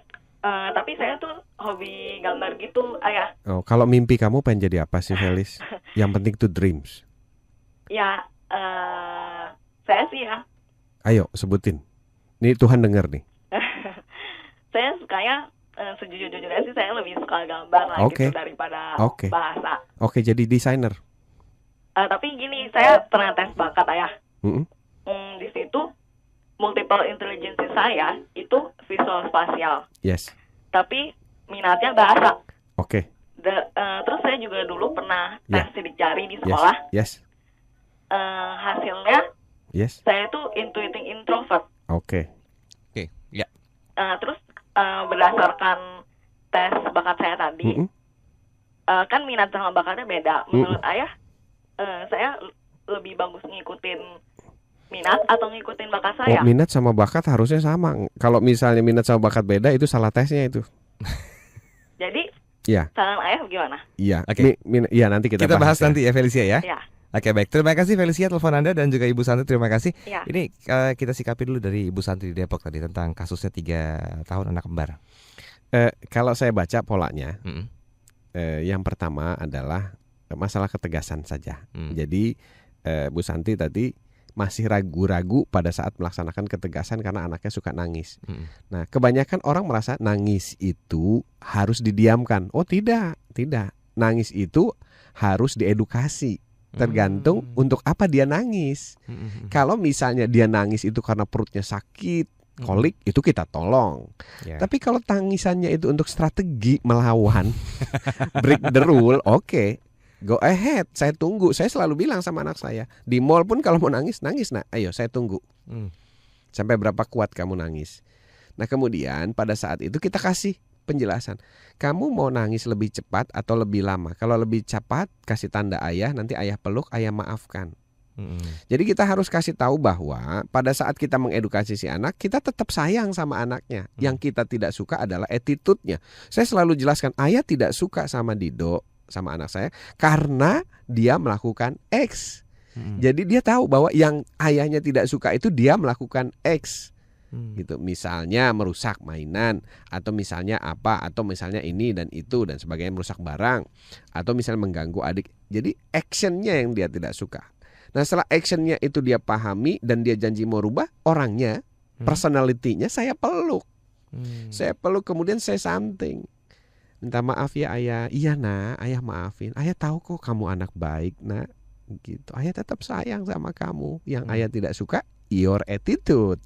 [SPEAKER 5] tapi saya tuh hobi gambar gitu, ayah.
[SPEAKER 3] Oh, kalau mimpi kamu pengen jadi apa sih Felis? Yang penting tuh dreams.
[SPEAKER 5] Ya Saya sih ya.
[SPEAKER 3] Ayo sebutin. Nih Tuhan dengar nih.
[SPEAKER 5] Saya sukanya sejujur-jujurnya sih saya lebih suka gambar lah gitu daripada bahasa.
[SPEAKER 3] Oke, jadi desainer.
[SPEAKER 5] Tapi gini, saya pernah tes bakat ayah. Di situ multiple intelligence saya itu visual spasial.
[SPEAKER 3] Yes.
[SPEAKER 5] Tapi minatnya bahasa.
[SPEAKER 3] Oke.
[SPEAKER 5] Terus saya juga dulu pernah tes sidik jari di sekolah.
[SPEAKER 3] Yes.
[SPEAKER 5] Hasilnya saya tuh intuiting introvert.
[SPEAKER 3] Oke.
[SPEAKER 2] Ya.
[SPEAKER 5] Terus berdasarkan tes bakat saya tadi, kan minat sama bakatnya beda. Menurut ayah, saya lebih bagus ngikutin minat atau ngikutin bakat saya?
[SPEAKER 3] Minat sama bakat harusnya sama. Kalau misalnya minat sama bakat beda, itu salah tesnya itu.
[SPEAKER 5] Jadi,
[SPEAKER 3] ya.
[SPEAKER 5] saran ayah gimana?
[SPEAKER 3] Iya.
[SPEAKER 2] Oke.
[SPEAKER 3] Iya, nanti kita
[SPEAKER 2] bahas nanti ya Felicia ya.
[SPEAKER 5] Ya.
[SPEAKER 2] Oke, baik. Terima kasih Felicia telepon Anda dan juga Ibu Santi, terima kasih.
[SPEAKER 5] Ya.
[SPEAKER 2] Ini kita sikapi dulu dari Ibu Santi di Depok tadi tentang kasusnya 3 tahun anak kembar.
[SPEAKER 3] Kalau saya baca polanya, yang pertama adalah masalah ketegasan saja. Jadi Bu Santi tadi masih ragu-ragu pada saat melaksanakan ketegasan karena anaknya suka nangis. Nah, kebanyakan orang merasa nangis itu harus didiamkan. Oh tidak. Nangis itu harus diedukasi. Tergantung untuk apa dia nangis. Kalau misalnya dia nangis itu karena perutnya sakit, kolik, itu kita tolong. Tapi kalau tangisannya itu untuk strategi melawan, break the rule, oke. Go ahead, saya tunggu. Saya selalu bilang sama anak saya, di mall pun kalau mau nangis, nak. Ayo, saya tunggu. Sampai berapa kuat kamu nangis. Nah, kemudian pada saat itu kita kasih penjelasan. Kamu mau nangis lebih cepat atau lebih lama? Kalau lebih cepat, kasih tanda ayah, nanti ayah peluk, ayah maafkan. Jadi kita harus kasih tahu bahwa pada saat kita mengedukasi si anak, kita tetap sayang sama anaknya. Yang kita tidak suka adalah attitude-nya. Saya selalu jelaskan, ayah tidak suka sama Dido, sama anak saya, karena dia melakukan X. Jadi dia tahu bahwa yang ayahnya tidak suka itu dia melakukan X. Gitu, misalnya merusak mainan, atau misalnya apa, atau misalnya ini dan itu dan sebagainya, merusak barang, atau misalnya mengganggu adik. Jadi actionnya yang dia tidak suka. Nah, setelah actionnya itu dia pahami dan dia janji mau rubah, orangnya, personality-nya saya peluk. Saya peluk, kemudian saya something. Minta maaf ya ayah. Iya nak, ayah maafin. Ayah tahu kok kamu anak baik nak. Gitu. Ayah tetap sayang sama kamu. Yang ayah tidak suka, your attitude.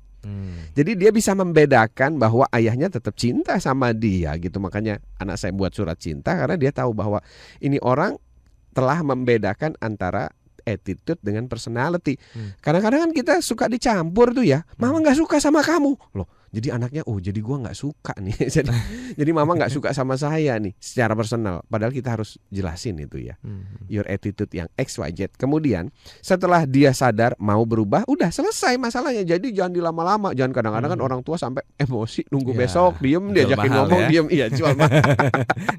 [SPEAKER 3] Jadi dia bisa membedakan bahwa ayahnya tetap cinta sama dia gitu. Makanya anak saya buat surat cinta karena dia tahu bahwa ini orang telah membedakan antara attitude dengan personality. Kadang-kadang kan kita suka dicampur tuh ya. Mama gak suka sama kamu. Loh, jadi anaknya, oh jadi gua gak suka nih. Jadi mama gak suka sama saya nih secara personal. Padahal kita harus jelasin itu ya. Your attitude yang XYZ. Kemudian setelah dia sadar mau berubah, udah selesai masalahnya. Jadi jangan dilama-lama. Jangan kadang-kadang kan orang tua sampai emosi, nunggu besok, diem, diajakin ngomong, ya. Diem. Iya, jual mahal.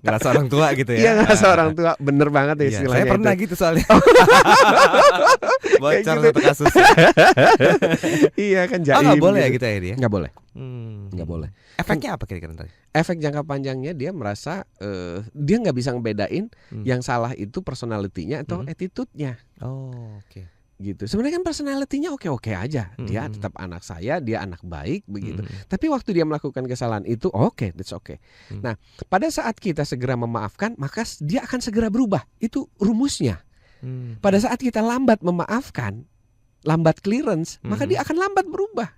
[SPEAKER 2] Ngerasa orang tua gitu ya.
[SPEAKER 3] Iya, ngerasa orang tua. Bener banget ya istilahnya.
[SPEAKER 2] Saya pernah gitu soalnya. Bocor
[SPEAKER 3] gitu.
[SPEAKER 2] satu kasus.
[SPEAKER 3] Iya kan jaim.
[SPEAKER 2] Gak boleh ya gitu ya dia?
[SPEAKER 3] Gak boleh. Nggak boleh.
[SPEAKER 2] Efeknya apa kira-kira tadi?
[SPEAKER 3] Efek jangka panjangnya dia merasa dia nggak bisa ngebedain yang salah itu personality-nya atau attitude-nya.
[SPEAKER 2] Oh, oke.
[SPEAKER 3] Gitu. Sebenarnya kan personality-nya oke-oke aja. Dia tetap anak saya, dia anak baik begitu. Tapi waktu dia melakukan kesalahan itu that's okay. Nah, pada saat kita segera memaafkan, maka dia akan segera berubah. Itu rumusnya. Pada saat kita lambat memaafkan, lambat clearance, maka dia akan lambat berubah.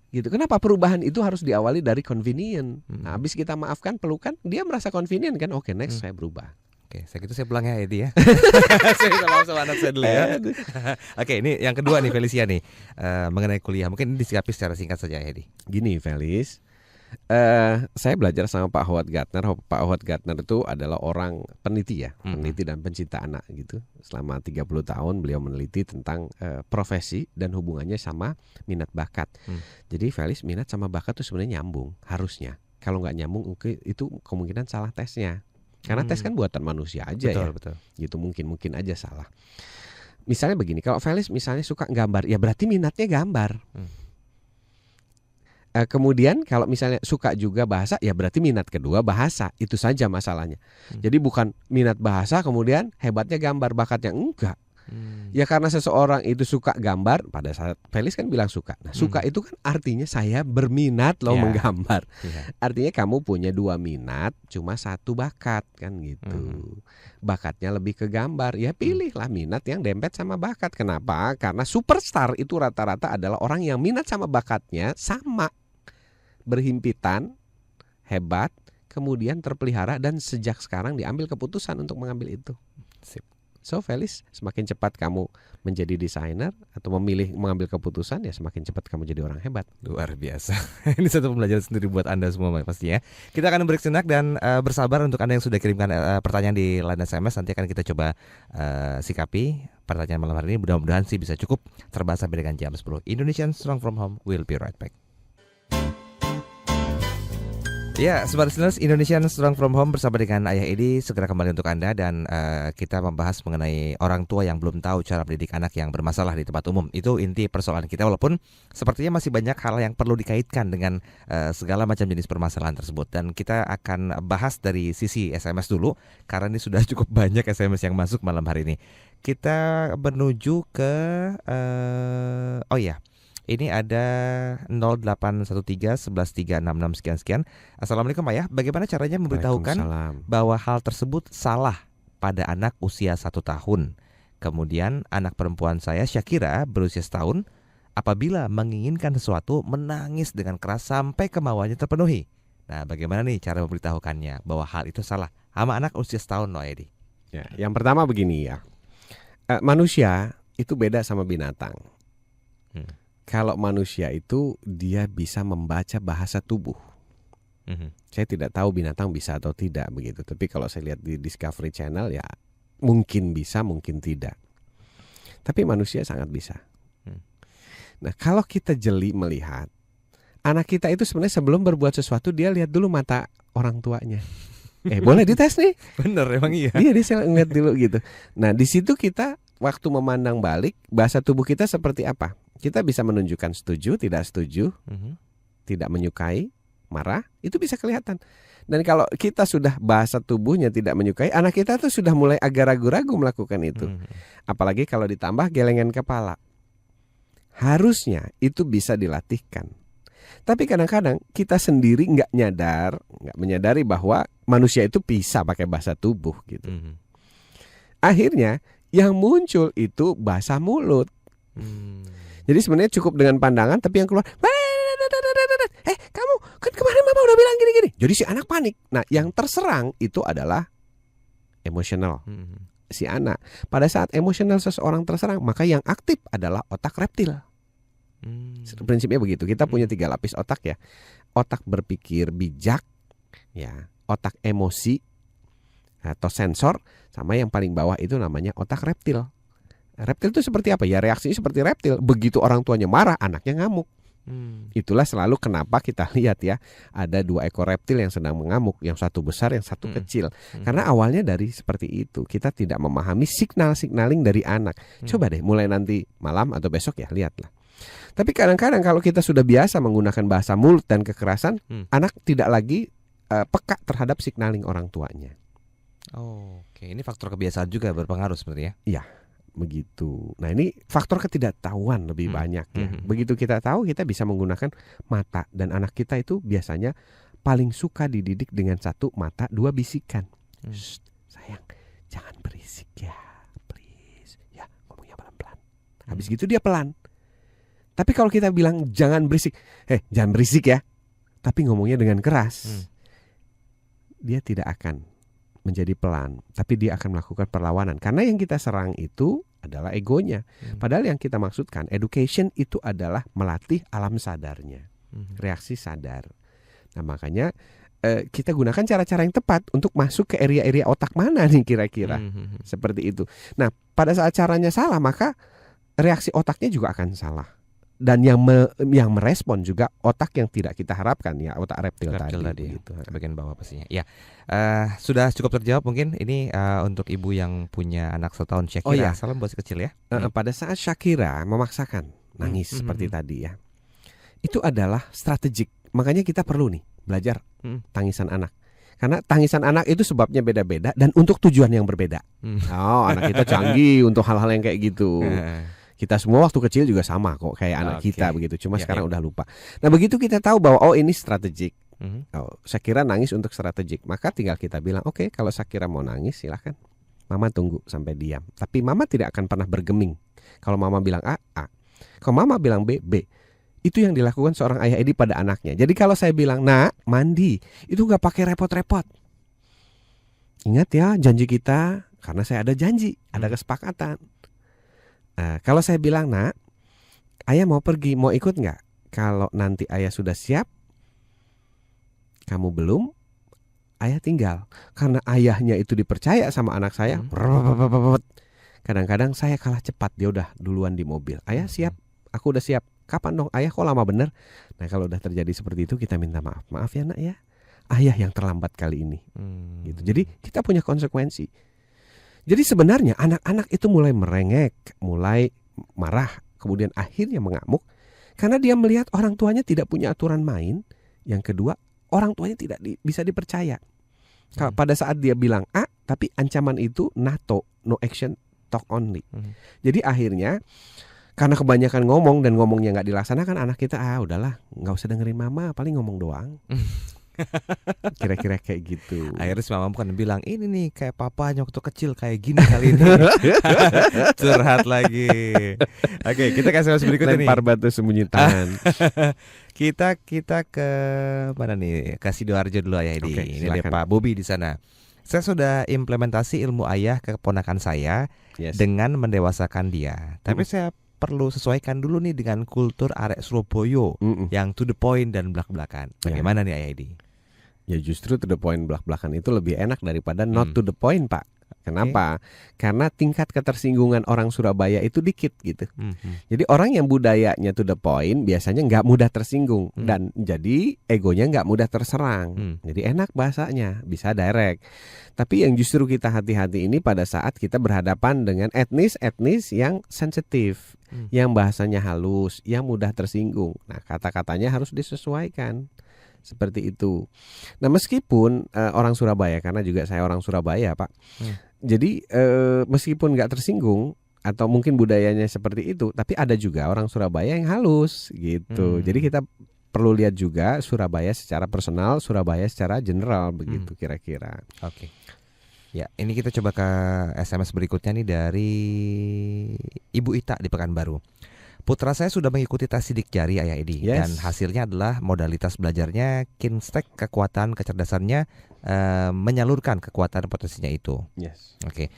[SPEAKER 3] Gitu. Kenapa perubahan itu harus diawali dari convenient? Nah, habis kita maafkan, pelukan, dia merasa convenient kan? Oke, next saya berubah.
[SPEAKER 2] Oke, saya pulang ya Edi ya. Saya minta maaf sama anak saya dulu ya. Oke, ini yang kedua nih Felicia nih, mengenai kuliah. Mungkin disikapi secara singkat saja Edi.
[SPEAKER 3] Gini Felis, saya belajar sama Pak Howard Gardner. Pak Howard Gardner itu adalah orang peneliti ya, peneliti dan pencinta anak gitu. Selama 30 tahun beliau meneliti tentang profesi dan hubungannya sama minat bakat. Jadi Felis, minat sama bakat itu sebenarnya nyambung harusnya. Kalau nggak nyambung itu kemungkinan salah tesnya. Karena tes kan buatan manusia aja.
[SPEAKER 2] Betul.
[SPEAKER 3] Gitu mungkin aja salah. Misalnya begini, kalau Felis misalnya suka gambar, ya berarti minatnya gambar. Kemudian kalau misalnya suka juga bahasa, ya berarti minat kedua bahasa. Itu saja masalahnya. Jadi bukan minat bahasa kemudian hebatnya gambar, bakatnya enggak. Ya karena seseorang itu suka gambar, pada saat Felis kan bilang suka. Nah, suka itu kan artinya saya berminat loh menggambar. Artinya kamu punya 2 minat, cuma 1 bakat kan gitu. Bakatnya lebih ke gambar. Ya pilihlah minat yang dempet sama bakat. Kenapa? Karena superstar itu rata-rata adalah orang yang minat sama bakatnya sama. Berhimpitan, hebat, kemudian terpelihara dan sejak sekarang diambil keputusan untuk mengambil itu. Sip. So Felis, semakin cepat kamu menjadi desainer atau mengambil keputusan, ya semakin cepat kamu jadi orang hebat.
[SPEAKER 2] Luar biasa. Ini satu pembelajaran sendiri buat Anda semua pastinya. Kita akan break sejenak dan bersabar untuk Anda yang sudah kirimkan pertanyaan di line SMS. Nanti akan kita coba sikapi pertanyaan malam hari ini. Mudah-mudahan sih bisa cukup terbahas sampai dengan jam 10. Indonesian Strong From Home, we'll be right back. Ya, Sobat Listeners, Indonesian Strong From Home bersama dengan Ayah Edi segera kembali untuk Anda. Dan kita membahas mengenai orang tua yang belum tahu cara mendidik anak yang bermasalah di tempat umum. Itu inti persoalan kita, walaupun sepertinya masih banyak hal yang perlu dikaitkan dengan segala macam jenis permasalahan tersebut. Dan kita akan bahas dari sisi SMS dulu, karena ini sudah cukup banyak SMS yang masuk malam hari ini. Kita menuju ke ini ada 0813-11366 sekian-sekian. Assalamualaikum Ayah, bagaimana caranya memberitahukan bahwa hal tersebut salah pada anak usia 1 tahun? Kemudian anak perempuan saya Syakira berusia 1 tahun, apabila menginginkan sesuatu menangis dengan keras sampai kemauannya terpenuhi. Nah, bagaimana nih cara memberitahukannya bahwa hal itu salah sama anak usia 1 tahun, Noah Edi?
[SPEAKER 3] Ya, yang pertama begini ya, manusia itu beda sama binatang. Kalau manusia itu dia bisa membaca bahasa tubuh. Saya tidak tahu binatang bisa atau tidak begitu. Tapi kalau saya lihat di Discovery Channel ya mungkin bisa, mungkin tidak. Tapi manusia sangat bisa. Nah, kalau kita jeli melihat, anak kita itu sebenarnya sebelum berbuat sesuatu dia lihat dulu mata orang tuanya. Boleh dites nih.
[SPEAKER 2] Bener, emang iya.
[SPEAKER 3] Dia ngeliat dulu gitu. Nah, di situ kita waktu memandang balik, bahasa tubuh kita seperti apa? Kita bisa menunjukkan setuju, tidak setuju, tidak menyukai, marah, itu bisa kelihatan. Dan kalau kita sudah bahasa tubuhnya tidak menyukai, anak kita tuh sudah mulai agak ragu-ragu melakukan itu. Apalagi kalau ditambah gelengan kepala. Harusnya itu bisa dilatihkan. Tapi kadang-kadang kita sendiri nggak menyadari bahwa manusia itu bisa pakai bahasa tubuh gitu. Akhirnya yang muncul itu bahasa mulut. Jadi sebenarnya cukup dengan pandangan, tapi yang keluar, kamu kan kemarin mama udah bilang gini-gini. Jadi si anak panik. Nah, yang terserang itu adalah emosional si anak. Pada saat emosional seseorang terserang, maka yang aktif adalah otak reptil. Prinsipnya begitu. Kita punya 3 lapis otak ya. Otak berpikir bijak, ya, otak emosi atau sensor, sama yang paling bawah itu namanya otak reptil. Reptil itu seperti apa? Ya reaksinya seperti reptil. Begitu orang tuanya marah, anaknya ngamuk. Itulah selalu kenapa kita lihat ya, ada 2 ekor reptil yang sedang mengamuk, yang satu besar, yang satu kecil. Karena awalnya dari seperti itu. Kita tidak memahami signaling dari anak. Coba deh mulai nanti malam atau besok ya, lihatlah. Tapi kadang-kadang kalau kita sudah biasa menggunakan bahasa mulut dan kekerasan, anak tidak lagi peka terhadap signaling orang tuanya.
[SPEAKER 2] Oke, ini faktor kebiasaan juga berpengaruh sebenarnya.
[SPEAKER 3] Iya. Begitu. Nah, ini faktor ketidaktahuan lebih banyak ya. Begitu kita tahu, kita bisa menggunakan mata. Dan anak kita itu biasanya paling suka dididik dengan 1 mata 2 bisikan. Sayang, jangan berisik ya, please. Ya, ngomongnya pelan-pelan. Habis gitu dia pelan. Tapi kalau kita bilang jangan berisik, jangan berisik ya, tapi ngomongnya dengan keras, dia tidak akan menjadi pelan, tapi dia akan melakukan perlawanan. Karena yang kita serang itu adalah egonya. Padahal yang kita maksudkan education itu adalah melatih alam sadarnya, reaksi sadar. Nah, makanya kita gunakan cara-cara yang tepat untuk masuk ke area-area otak mana nih kira-kira. Seperti itu. Nah, pada saat caranya salah, maka reaksi otaknya juga akan salah. Dan yang merespon juga otak yang tidak kita harapkan, ya, otak reptil tadi gitu.
[SPEAKER 2] Bagian bawah pastinya. Ya, sudah cukup terjawab mungkin. Ini untuk ibu yang punya anak 1 tahun, Syakira. Salam buat si kecil ya.
[SPEAKER 3] Pada saat Syakira memaksakan nangis seperti tadi ya, itu adalah strategik. Makanya kita perlu nih belajar tangisan anak. Karena tangisan anak itu sebabnya beda-beda dan untuk tujuan yang berbeda. Oh, anak kita canggih untuk hal-hal yang kayak gitu. Kita semua waktu kecil juga sama kok kayak anak kita begitu. Cuma sekarang udah lupa. Nah, begitu kita tahu bahwa ini strategik. Shakira nangis untuk strategik. Maka tinggal kita bilang, oke, kalau Shakira mau nangis silahkan. Mama tunggu sampai diam. Tapi mama tidak akan pernah bergeming. Kalau mama bilang A. Kalau mama bilang B. Itu yang dilakukan seorang ayah Edi pada anaknya. Jadi kalau saya bilang, nak, mandi, itu gak pakai repot-repot. Ingat ya janji kita, karena saya ada janji, ada kesepakatan. Kalau saya bilang, nak, ayah mau pergi, mau ikut gak? Kalau nanti ayah sudah siap, kamu belum, ayah tinggal. Karena ayahnya itu dipercaya sama anak saya. Kadang-kadang saya kalah cepat, dia udah duluan di mobil. Ayah siap, aku udah siap. Kapan dong? Ayah kok lama bener? Nah, kalau udah terjadi seperti itu kita minta maaf. Maaf ya nak ya, ayah yang terlambat kali ini. Gitu. Jadi kita punya konsekuensi. Jadi sebenarnya anak-anak itu mulai merengek, mulai marah, kemudian akhirnya mengamuk karena dia melihat orang tuanya tidak punya aturan main. Yang kedua, orang tuanya tidak bisa dipercaya. Pada saat dia bilang A, tapi ancaman itu NATO, no action, talk only. Jadi akhirnya karena kebanyakan ngomong dan ngomongnya nggak dilaksanakan, anak kita udahlah nggak usah dengerin mama, paling ngomong doang. Kira-kira kayak gitu.
[SPEAKER 2] Akhirnya si mama bukan bilang, ini nih kayak papanya waktu kecil kayak gini kali ini. Curhat lagi. Oke, kita kasih berikutnya nih.
[SPEAKER 3] Lempar batu sembunyi tangan.
[SPEAKER 2] Kita ke mana nih? Ke Sidoarjo dulu ayah Edi. Ini ada Pak Bobi di sana. Saya sudah implementasi ilmu ayah ke keponakan saya dengan mendewasakan dia. Tapi saya perlu sesuaikan dulu nih dengan kultur arek Surabaya yang to the point dan belak-belakan. Bagaimana nih ayah Edi?
[SPEAKER 3] Ya justru to the point belak-belakan itu lebih enak daripada not to the point, Pak. Kenapa? Karena tingkat ketersinggungan orang Surabaya itu dikit gitu. Jadi orang yang budayanya to the point biasanya nggak mudah tersinggung dan jadi egonya nggak mudah terserang. Jadi enak bahasanya, bisa direct. Tapi yang justru kita hati-hati ini pada saat kita berhadapan dengan etnis-etnis yang sensitif, yang bahasanya halus, yang mudah tersinggung. Nah, kata-katanya harus disesuaikan. Seperti itu. Nah, meskipun orang Surabaya, karena juga saya orang Surabaya, Pak. Jadi meskipun nggak tersinggung atau mungkin budayanya seperti itu, tapi ada juga orang Surabaya yang halus gitu. Jadi kita perlu lihat juga Surabaya secara personal, Surabaya secara general begitu kira-kira.
[SPEAKER 2] Oke. Ya, ini kita coba ke SMS berikutnya nih dari Ibu Ita di Pekanbaru. Putra saya sudah mengikuti tes sidik jari ayah Edi dan hasilnya adalah modalitas belajarnya Kinstack, kekuatan kecerdasannya menyalurkan kekuatan potensinya itu. Oke.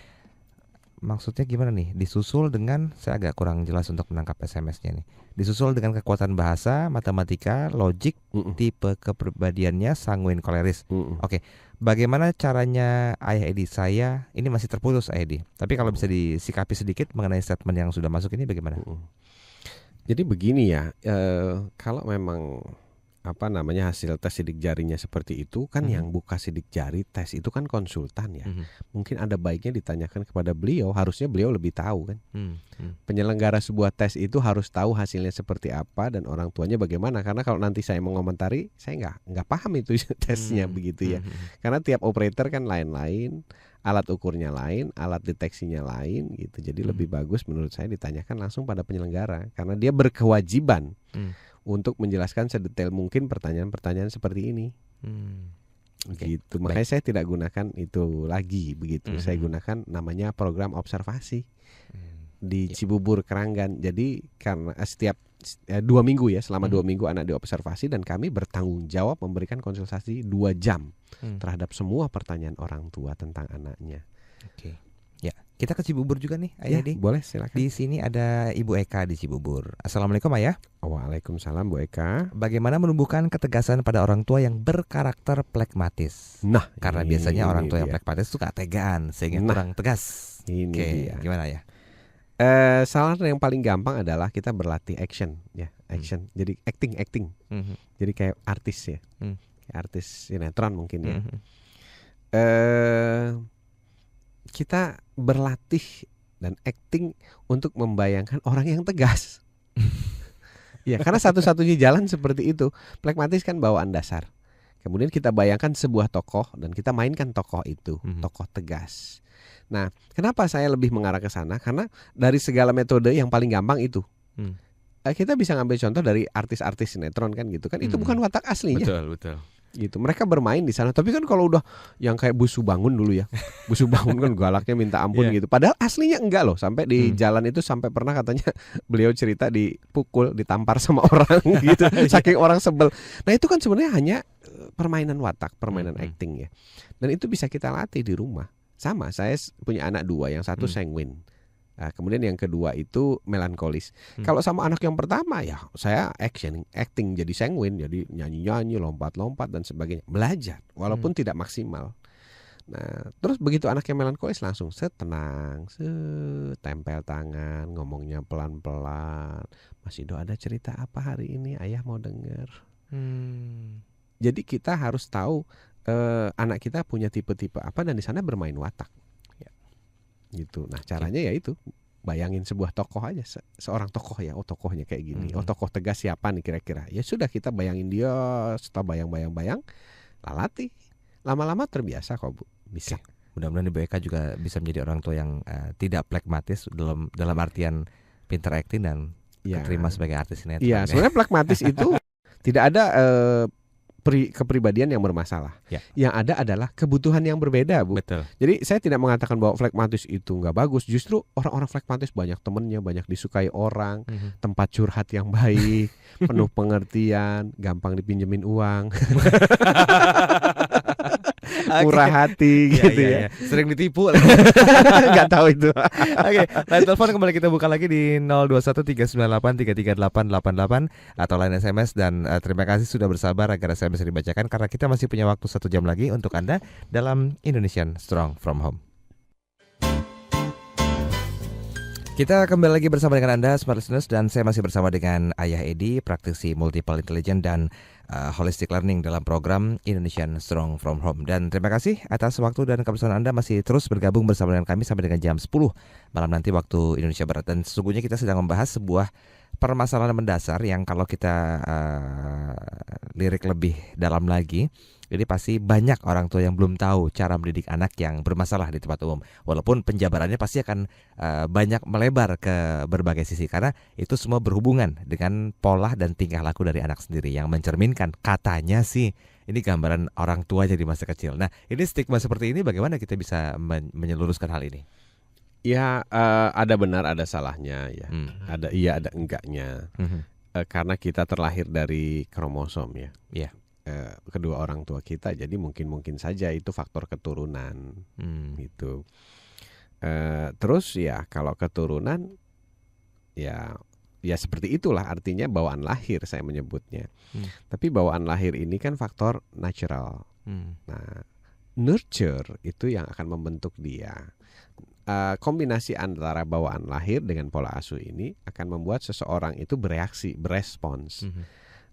[SPEAKER 2] Maksudnya gimana nih? Disusul dengan, saya agak kurang jelas untuk menangkap SMS-nya nih. Disusul dengan kekuatan bahasa, matematika, logik, tipe kepribadiannya sanguin koleris. Oke. Bagaimana caranya ayah Edi? Saya ini masih terputus ayah Edi. Tapi kalau bisa disikapi sedikit mengenai statement yang sudah masuk ini bagaimana?
[SPEAKER 3] Jadi begini ya, kalau memang hasil tes sidik jarinya seperti itu kan yang buka sidik jari tes itu kan konsultan ya. Mungkin ada baiknya ditanyakan kepada beliau, harusnya beliau lebih tahu kan. Penyelenggara sebuah tes itu harus tahu hasilnya seperti apa dan orang tuanya bagaimana, karena kalau nanti saya mengomentari saya nggak paham itu tesnya begitu ya. Karena tiap operator kan lain-lain, alat ukurnya lain, alat deteksinya lain gitu. Jadi lebih bagus menurut saya ditanyakan langsung pada penyelenggara karena dia berkewajiban untuk menjelaskan sedetail mungkin pertanyaan-pertanyaan seperti ini. Gitu. Makanya saya tidak gunakan itu lagi begitu. Saya gunakan namanya program observasi di Cibubur Keranggan. Jadi karena setiap 2 minggu ya, selama 2 minggu anak diobservasi dan kami bertanggung jawab memberikan konsultasi 2 jam terhadap semua pertanyaan orang tua tentang anaknya.
[SPEAKER 2] Oke. Ya, kita ke Cibubur juga nih, Ayah Edi.
[SPEAKER 3] Boleh, silakan.
[SPEAKER 2] Di sini ada Ibu Eka di Cibubur. Assalamualaikum Ayah.
[SPEAKER 3] Waalaikumsalam Bu Eka.
[SPEAKER 2] Bagaimana menumbuhkan ketegasan pada orang tua yang berkarakter plekmatis?
[SPEAKER 3] Nah,
[SPEAKER 2] karena biasanya orang tua yang plekmatis itu ketegaan sehingga kurang tegas. Oke, gimana ya?
[SPEAKER 3] Salah yang paling gampang adalah kita berlatih action ya, action. Jadi acting. Jadi kayak artis ya. Kayak artis sinetron mungkin ya. Kita berlatih dan acting untuk membayangkan orang yang tegas. Ya, karena satu-satunya jalan seperti itu. Plekmatis kan bawaan dasar. Kemudian kita bayangkan sebuah tokoh dan kita mainkan tokoh itu, tokoh tegas. Nah, kenapa saya lebih mengarah ke sana? Karena dari segala metode yang paling gampang itu. Kita bisa ngambil contoh dari artis-artis sinetron kan gitu kan. Itu bukan watak aslinya.
[SPEAKER 2] Betul.
[SPEAKER 3] Gitu. Mereka bermain di sana. Tapi kan kalau udah yang kayak Busu Bangun dulu ya. Busu Bangun kan galaknya minta ampun gitu. Padahal aslinya enggak loh. Sampai di jalan itu sampai pernah katanya beliau cerita dipukul, ditampar sama orang gitu. Saking orang sebel. Nah, itu kan sebenarnya hanya permainan watak, permainan acting ya. Dan itu bisa kita latih di rumah. Sama, saya punya anak 2, yang satu sanguine. Nah, kemudian yang kedua itu melankolis. Kalau sama anak yang pertama ya saya acting jadi sanguine, jadi nyanyi-nyanyi, lompat-lompat dan sebagainya. Belajar walaupun tidak maksimal. Nah, terus begitu anak yang melankolis langsung tenang, tempel tangan, ngomongnya pelan-pelan. Mas Indo ada cerita apa hari ini? Ayah mau dengar. Jadi kita harus tahu anak kita punya tipe-tipe apa dan di sana bermain watak. Gitu. Nah, caranya ya itu bayangin sebuah tokoh aja, seorang tokoh ya, tokohnya kayak gini, tokoh tegas siapa nih kira-kira. Ya sudah, kita bayangin dia, setelah bayang-bayang, latih, lama-lama terbiasa kok Bu, bisa.
[SPEAKER 2] Mudah-mudahan Ibu Eka juga bisa menjadi orang tua yang tidak pragmatis dalam artian pintar acting dan diterima sebagai artis sinetron.
[SPEAKER 3] Iya, sebenarnya pragmatis itu tidak ada kepribadian yang bermasalah. Yang ada adalah kebutuhan yang berbeda, Bu.
[SPEAKER 2] Betul.
[SPEAKER 3] Jadi saya tidak mengatakan bahwa flekmatis itu nggak bagus. Justru orang-orang flekmatis banyak temennya, banyak disukai orang, tempat curhat yang baik, penuh pengertian, gampang dipinjemin uang, murah hati gitu ya.
[SPEAKER 2] Sering ditipu.
[SPEAKER 3] Nggak tahu itu.
[SPEAKER 2] Oke, line telepon kembali kita buka lagi di 0213983388 atau line SMS, dan terima kasih sudah bersabar agar SMS dibacakan karena kita masih punya waktu 1 jam lagi untuk Anda dalam Indonesian Strong from Home. Kita kembali lagi bersama dengan Anda Smart Listeners, dan saya masih bersama dengan Ayah Edi, praktisi multiple intelligence dan holistic learning dalam program Indonesian Strong from Home. Dan terima kasih atas waktu dan kebersamaan Anda, masih terus bergabung bersama dengan kami sampai dengan jam 10 malam nanti waktu Indonesia Barat. Dan sesungguhnya kita sedang membahas sebuah permasalahan mendasar yang kalau kita lirik lebih dalam lagi, jadi pasti banyak orang tua yang belum tahu cara mendidik anak yang bermasalah di tempat umum. Walaupun penjabarannya pasti akan banyak melebar ke berbagai sisi, karena itu semua berhubungan dengan pola dan tingkah laku dari anak sendiri yang mencerminkan, katanya sih, ini gambaran orang tua jadi masa kecil. Nah, ini stigma seperti ini bagaimana kita bisa menyeluruskan hal ini?
[SPEAKER 3] Ya, ada benar ada salahnya ya. Ada iya ada enggaknya. Karena kita terlahir dari kromosom ya.
[SPEAKER 2] Iya.
[SPEAKER 3] Kedua orang tua kita, jadi mungkin saja itu faktor keturunan gitu. Terus ya kalau keturunan ya seperti itulah, artinya bawaan lahir saya menyebutnya. Tapi bawaan lahir ini kan faktor natural. Nah, nurture itu yang akan membentuk dia. Kombinasi antara bawaan lahir dengan pola asuh ini akan membuat seseorang itu bereaksi, berespons.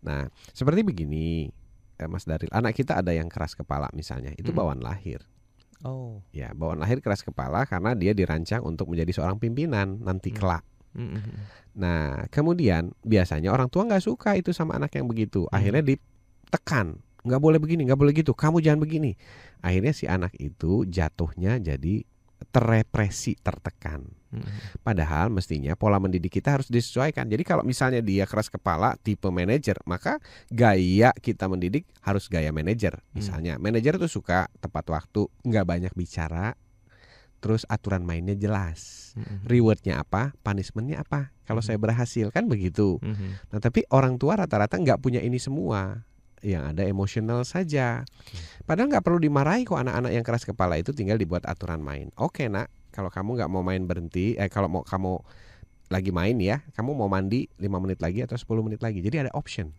[SPEAKER 3] Nah, seperti begini, Mas Daril, anak kita ada yang keras kepala misalnya, itu bawaan lahir. Ya, bawaan lahir keras kepala karena dia dirancang untuk menjadi seorang pimpinan nanti kelak. Nah, kemudian biasanya orang tua nggak suka itu sama anak yang begitu. Akhirnya ditekan, nggak boleh begini, nggak boleh gitu, kamu jangan begini. Akhirnya si anak itu jatuhnya jadi terrepresi, tertekan. Padahal mestinya pola mendidik kita harus disesuaikan. Jadi kalau misalnya dia keras kepala, tipe manajer, maka gaya kita mendidik harus gaya manajer. Misalnya manajer tuh suka tepat waktu, nggak banyak bicara, terus aturan mainnya jelas. Rewardnya apa, punishmentnya apa. Kalau saya berhasil kan begitu. Nah, tapi orang tua rata-rata nggak punya ini semua. Yang ada emosional saja. Padahal nggak perlu dimarahi kok anak-anak yang keras kepala itu, tinggal dibuat aturan main. Oke nak, kalau kamu nggak mau main berhenti, kalau mau kamu lagi main ya, kamu mau mandi 5 menit lagi atau 10 menit lagi. Jadi ada option.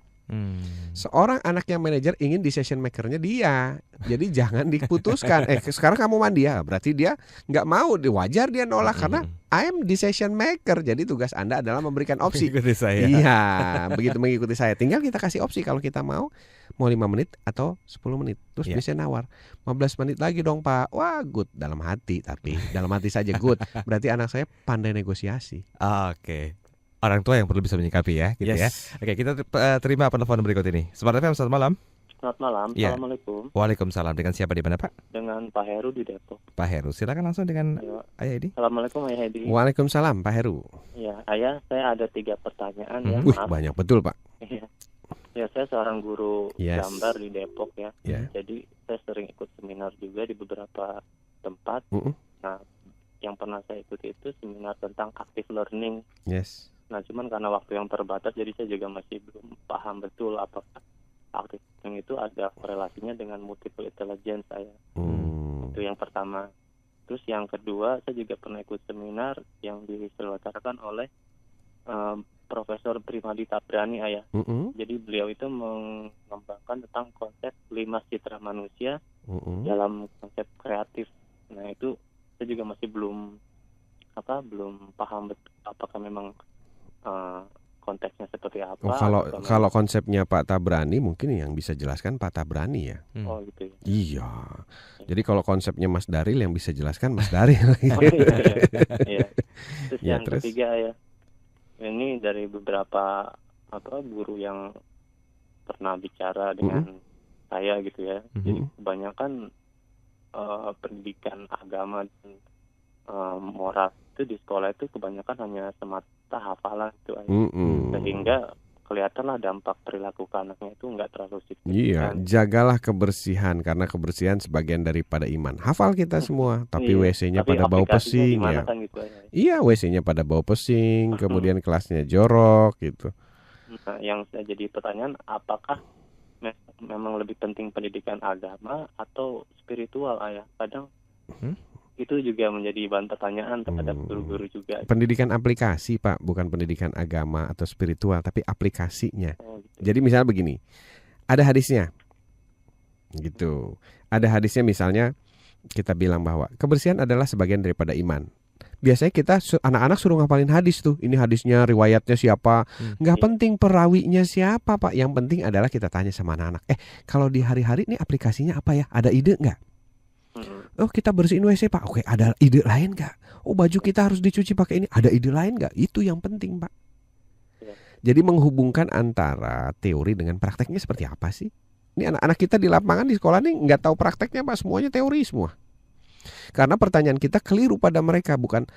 [SPEAKER 3] Seorang anak yang manajer ingin decision makernya dia. Jadi jangan diputuskan. Sekarang kamu mandi ya, berarti dia nggak mau. Wajar dia nolak karena I am decision maker. Jadi tugas Anda adalah memberikan opsi.
[SPEAKER 2] Mengikuti saya.
[SPEAKER 3] Iya, begitu mengikuti saya. Tinggal kita kasih opsi kalau kita mau 5 menit atau 10 menit. Terus bisa nawar 15 menit lagi dong Pak. Wah good, dalam hati. Tapi dalam hati saja good. Berarti anak saya pandai negosiasi.
[SPEAKER 2] Oke. Orang tua yang perlu bisa menyikapi ya, gitu ya. Oke, kita terima penelpon berikut ini. Smart FM, selamat malam.
[SPEAKER 6] Selamat malam.
[SPEAKER 2] Ya.
[SPEAKER 6] Assalamualaikum.
[SPEAKER 2] Waalaikumsalam. Dengan siapa di mana, Pak?
[SPEAKER 6] Dengan Pak Heru di Depok.
[SPEAKER 2] Pak Heru. Silakan langsung dengan
[SPEAKER 6] Ayo.
[SPEAKER 2] Ayah Edi.
[SPEAKER 6] Assalamualaikum Ayah Edi.
[SPEAKER 3] Waalaikumsalam Pak Heru.
[SPEAKER 6] Ya, Ayah, saya ada 3 pertanyaan ya.
[SPEAKER 3] Wih,
[SPEAKER 6] Maaf.
[SPEAKER 3] banyak betul Pak.
[SPEAKER 6] Iya. Ya, saya seorang guru
[SPEAKER 3] Yes.
[SPEAKER 6] gambar di Depok ya.
[SPEAKER 3] Ya.
[SPEAKER 6] Jadi saya sering ikut seminar juga di beberapa tempat. Nah, yang pernah saya ikuti itu seminar tentang active learning.
[SPEAKER 3] Yes.
[SPEAKER 6] Nah, cuman karena waktu yang terbatas, jadi saya juga masih belum paham betul apakah active learning itu ada korelasinya dengan multiple intelligence saya. Itu yang pertama. Terus yang kedua, saya juga pernah ikut seminar yang diselenggarakan oleh Profesor Primadi Tabrani, Ayah. Jadi beliau itu mengembangkan tentang konsep 5 citra manusia dalam konsep kreatif. Nah, itu saya juga masih belum paham betul apakah memang konteksnya seperti apa.
[SPEAKER 3] Oh, kalau konsepnya Pak Tabrani mungkin yang bisa jelaskan Pak Tabrani ya.
[SPEAKER 6] Oh gitu ya.
[SPEAKER 3] Iya. Jadi kalau konsepnya Mas Daril yang bisa jelaskan Mas Daril.
[SPEAKER 6] Oh, iya. Terus
[SPEAKER 3] Ya,
[SPEAKER 6] yang ketiga ya, ini dari beberapa guru yang pernah bicara dengan saya gitu ya. Jadi kebanyakan pendidikan agama dan moral itu di sekolah itu kebanyakan hanya semata hafalan itu aja. Sehingga kelihatanlah dampak perilaku anaknya itu nggak terlalu signifikan.
[SPEAKER 3] Iya, jagalah kebersihan karena kebersihan sebagian daripada iman. Hafal kita semua, tapi WC-nya pada bau pesing ya.
[SPEAKER 6] Kan gitu aja.
[SPEAKER 3] Iya, WC-nya pada bau pesing, kemudian kelasnya jorok gitu.
[SPEAKER 6] Nah, yang saya jadi pertanyaan, apakah memang lebih penting pendidikan agama atau spiritual, Ayah? Kadang itu juga menjadi bahan pertanyaan terhadap guru-guru juga.
[SPEAKER 3] Pendidikan aplikasi, Pak, bukan pendidikan agama atau spiritual, tapi aplikasinya.
[SPEAKER 6] Oh, gitu.
[SPEAKER 3] Jadi misalnya begini, ada hadisnya, gitu. Ada hadisnya misalnya kita bilang bahwa kebersihan adalah sebagian daripada iman. Biasanya kita anak-anak suruh ngapalin hadis tuh. Ini hadisnya, riwayatnya siapa? Nggak penting perawinya siapa, Pak. Yang penting adalah kita tanya sama anak-anak. Kalau di hari-hari ini aplikasinya apa ya? Ada ide nggak? Oh, kita bersihin WC, Pak. Oke, ada ide lain nggak? Oh, baju kita harus dicuci pakai ini. Ada ide lain nggak? Itu yang penting, Pak. Jadi menghubungkan antara teori dengan prakteknya seperti apa sih? Ini anak-anak kita di lapangan di sekolah nih nggak tahu prakteknya, Pak. Semuanya teori semua. Karena pertanyaan kita keliru pada mereka, bukan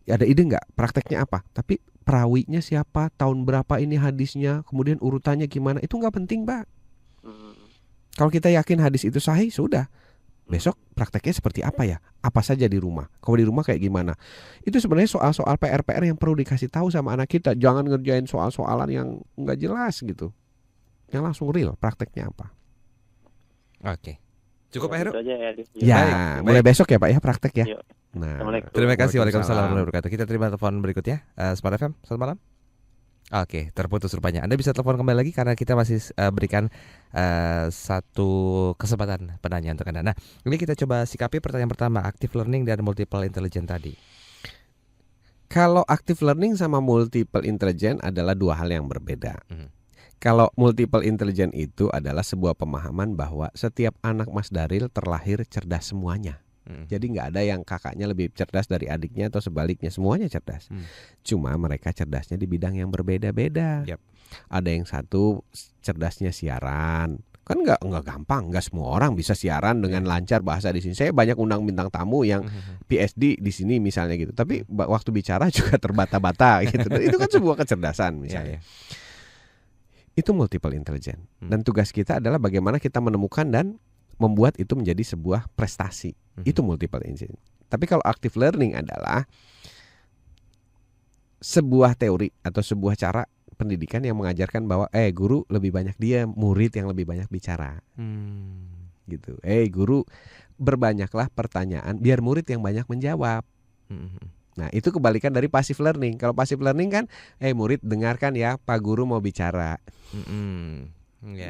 [SPEAKER 3] ada ide nggak? Prakteknya apa? Tapi perawinya siapa? Tahun berapa ini hadisnya? Kemudian urutannya gimana? Itu nggak penting, Pak. Kalau kita yakin hadis itu sahih, sudah. Besok prakteknya seperti apa ya? Apa saja di rumah? Kalau di rumah kayak gimana? Itu sebenarnya soal-soal PR yang perlu dikasih tahu sama anak kita. Jangan ngerjain soal-soalan yang nggak jelas gitu. Yang langsung real, prakteknya apa?
[SPEAKER 2] Oke. Cukup, Pak Heru?
[SPEAKER 3] Ya, mulai besok ya, Pak ya, praktek ya. Nah,
[SPEAKER 2] terima kasih. Waalaikumsalam warahmatullahi wabarakatuh. Kita terima telepon berikutnya. Smart FM, selamat malam. Oke, terputus rupanya. Anda bisa telepon kembali lagi karena kita masih berikan satu kesempatan penanya untuk Anda. Nah, ini kita coba sikapi pertanyaan pertama, active learning dan multiple intelligence tadi.
[SPEAKER 3] Kalau active learning sama multiple intelligence adalah dua hal yang berbeda. Kalau multiple intelligence itu adalah sebuah pemahaman bahwa setiap anak Mas Daril terlahir cerdas semuanya. Jadi nggak ada yang kakaknya lebih cerdas dari adiknya atau sebaliknya, semuanya cerdas. Cuma mereka cerdasnya di bidang yang berbeda-beda. Ada yang satu cerdasnya siaran, kan nggak gampang, nggak semua orang bisa siaran dengan lancar bahasa di sini. Saya banyak undang bintang tamu yang PhD di sini misalnya gitu, tapi waktu bicara juga terbata-bata gitu. Itu kan sebuah kecerdasan misalnya. Itu multiple intelligence. Dan tugas kita adalah bagaimana kita menemukan dan membuat itu menjadi sebuah prestasi. Itu multiple intelligence. Tapi kalau active learning adalah sebuah teori atau sebuah cara pendidikan yang mengajarkan bahwa guru lebih banyak diam, murid yang lebih banyak bicara. Gitu. Guru berbanyaklah pertanyaan biar murid yang banyak menjawab. Nah, itu kebalikan dari passive learning. Kalau passive learning kan murid dengarkan ya, Pak Guru mau bicara.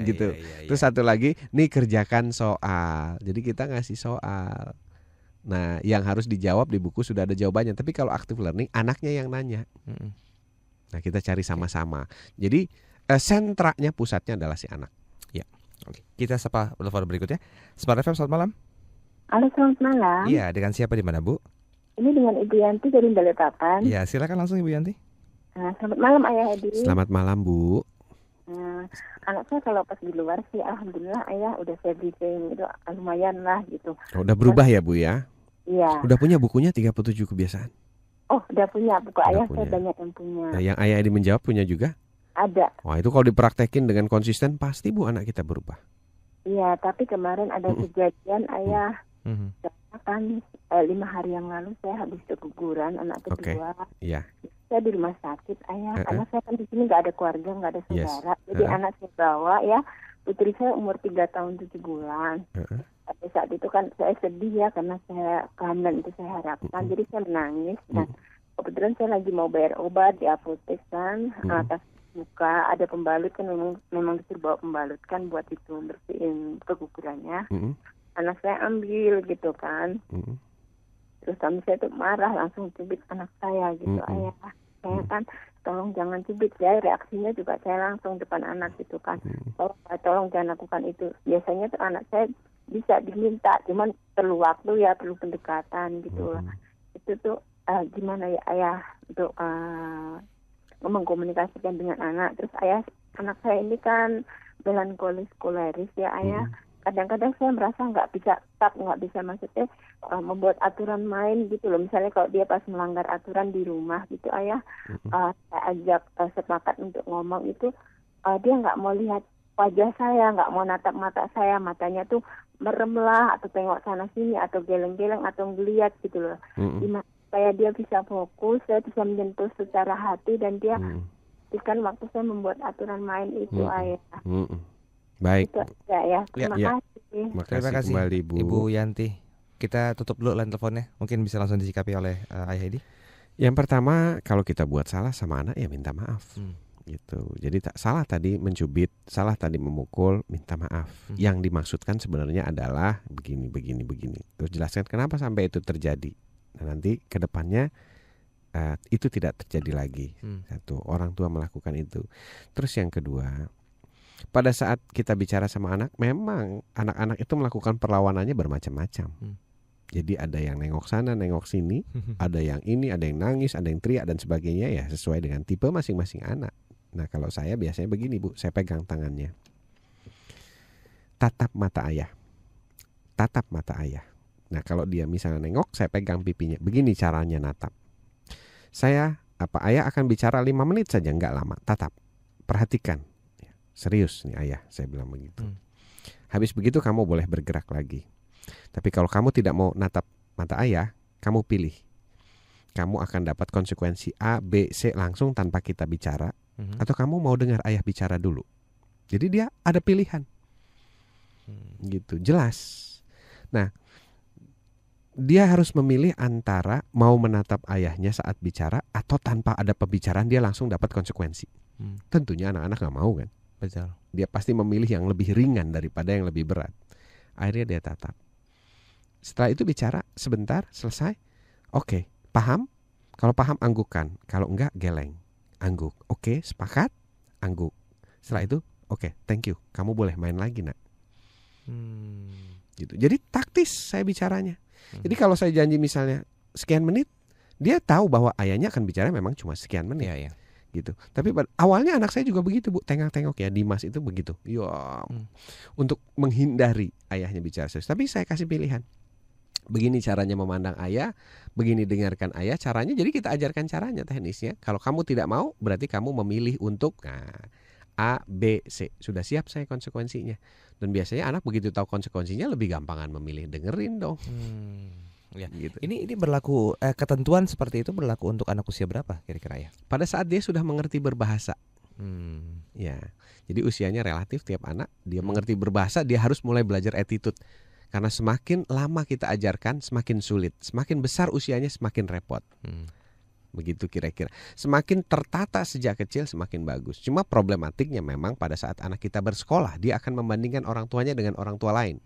[SPEAKER 3] Gitu. Terus satu lagi, nih kerjakan soal. Jadi kita ngasih soal. Nah, yang harus dijawab di buku sudah ada jawabannya. Tapi kalau active learning, anaknya yang nanya. Nah, kita cari sama-sama. Jadi sentranya, pusatnya adalah si anak.
[SPEAKER 2] Ya. Oke. Kita sapa telepon berikutnya. Smart FM, selamat malam.
[SPEAKER 7] Halo, selamat malam.
[SPEAKER 2] Iya, dengan siapa di mana, Bu?
[SPEAKER 7] Ini dengan Ibu Yanti dari Balikpapan.
[SPEAKER 2] Iya, silakan langsung Ibu Yanti.
[SPEAKER 7] Selamat malam Ayah Edi.
[SPEAKER 3] Selamat malam, Bu.
[SPEAKER 7] Anak saya kalau pas di luar sih alhamdulillah ayah udah saya briefing itu lumayan lah gitu.
[SPEAKER 3] Udah berubah ya Bu ya?
[SPEAKER 7] Iya.
[SPEAKER 3] Udah punya bukunya 37 kebiasaan?
[SPEAKER 7] Oh, udah punya buku.
[SPEAKER 3] Udah
[SPEAKER 7] Ayah
[SPEAKER 3] punya.
[SPEAKER 7] saya banyak yang punya.
[SPEAKER 3] Nah, yang ayah Edi menjawab punya juga?
[SPEAKER 7] Ada.
[SPEAKER 3] Wah, itu kalau dipraktekin dengan konsisten pasti Bu anak kita berubah.
[SPEAKER 7] Iya, tapi kemarin ada kejadian ayah kan 5 hari yang lalu saya habis keguguran anak kedua.
[SPEAKER 3] Iya.
[SPEAKER 7] Saya di rumah sakit ayah, karena saya kan di sini nggak ada keluarga, nggak ada saudara. Jadi anak saya bawa ya, putri saya umur 3 tahun 7 bulan. Pada saat itu kan saya sedih ya karena saya kehamilan itu saya harapkan, jadi saya menangis. Nah, kebetulan saya lagi mau bayar obat di apotek kan, atas muka ada pembalut kan, memang disuruh bawa pembalut kan buat itu bersihin kegugurannya. Anak saya ambil gitu kan. Terus suami saya tuh marah, langsung cubit anak saya gitu. Ayah, saya kan tolong jangan cubit ya. Reaksinya juga saya langsung depan anak gitu kan. Tolong jangan lakukan itu. Biasanya tuh anak saya bisa diminta, cuman perlu waktu ya, perlu pendekatan gitu lah. Itu tuh gimana ya ayah untuk mengkomunikasikan dengan anak. Terus anak saya ini kan melankolis koleris ya ayah. Kadang-kadang saya merasa nggak bisa maksudnya membuat aturan main gitu loh. Misalnya kalau dia pas melanggar aturan di rumah gitu ayah, saya ajak sepakat untuk ngomong itu, dia nggak mau lihat wajah saya, nggak mau natap mata saya, matanya tuh merem lah atau tengok sana sini atau geleng-geleng atau ngeliat gitu loh. Supaya dia bisa fokus, saya bisa menyentuh secara hati dan dia berikan waktu saya membuat aturan main itu ayah.
[SPEAKER 3] Baik.
[SPEAKER 7] Itu ya. Terima kasih.
[SPEAKER 2] Terima kasih
[SPEAKER 3] kembali Bu.
[SPEAKER 2] Ibu Yanti. Kita tutup dulu line teleponnya. Mungkin bisa langsung disikapi oleh Ayah Edi.
[SPEAKER 3] Yang pertama, kalau kita buat salah sama anak ya minta maaf. Gitu. Jadi tak salah tadi mencubit, salah tadi memukul, minta maaf. Yang dimaksudkan sebenarnya adalah begini. Terus jelaskan kenapa sampai itu terjadi. Nah, nanti ke depannya itu tidak terjadi lagi. Satu, orang tua melakukan itu. Terus yang kedua, pada saat kita bicara sama anak, memang anak-anak itu melakukan perlawanannya bermacam-macam. Jadi ada yang nengok sana, nengok sini, ada yang ini, ada yang nangis, ada yang teriak dan sebagainya ya sesuai dengan tipe masing-masing anak. Nah kalau saya biasanya begini Bu, saya pegang tangannya, tatap mata ayah. Nah kalau dia misalnya nengok, saya pegang pipinya. Begini caranya natap. Ayah akan bicara 5 menit saja, nggak lama. Tatap, perhatikan. Serius nih ayah, saya bilang begitu. Habis begitu kamu boleh bergerak lagi. Tapi kalau kamu tidak mau natap mata ayah, kamu pilih. Kamu akan dapat konsekuensi A, B, C langsung tanpa kita bicara. Atau kamu mau dengar ayah bicara dulu. Jadi dia ada pilihan. Gitu, jelas. Nah, dia harus memilih antara mau menatap ayahnya saat bicara atau tanpa ada pembicaraan dia langsung dapat konsekuensi. Tentunya anak-anak gak mau kan.
[SPEAKER 2] Betul.
[SPEAKER 3] Dia pasti memilih yang lebih ringan daripada yang lebih berat. Akhirnya dia tatap. Setelah itu bicara sebentar, selesai. Oke, paham? Kalau paham anggukkan, kalau enggak geleng. Angguk. Oke, sepakat? Angguk. Setelah itu, oke, thank you. Kamu boleh main lagi, Nak. Gitu. Jadi taktis saya bicaranya. Jadi kalau saya janji misalnya sekian menit, dia tahu bahwa ayahnya akan bicara memang cuma sekian menit.
[SPEAKER 2] Iya.
[SPEAKER 3] Gitu. Tapi awalnya anak saya juga begitu Bu, tengok-tengok ya, Dimas itu begitu. Untuk menghindari ayahnya bicara serius. Tapi saya kasih pilihan. Begini caranya memandang ayah, begini dengarkan ayah caranya. Jadi kita ajarkan caranya teknisnya. Kalau kamu tidak mau, berarti kamu memilih untuk A, B, C. Sudah siap saya konsekuensinya. Dan biasanya anak begitu tahu konsekuensinya lebih gampangan memilih, dengerin dong.
[SPEAKER 2] Ya.
[SPEAKER 3] Gitu.
[SPEAKER 2] Ini berlaku ketentuan seperti itu berlaku untuk anak usia berapa kira-kira ya?
[SPEAKER 3] Pada saat dia sudah mengerti berbahasa. Ya. Jadi usianya relatif tiap anak dia mengerti berbahasa, dia harus mulai belajar attitude. Karena semakin lama kita ajarkan semakin sulit, semakin besar usianya semakin repot. Begitu kira-kira. Semakin tertata sejak kecil semakin bagus. Cuma problematiknya memang pada saat anak kita bersekolah, dia akan membandingkan orang tuanya dengan orang tua lain.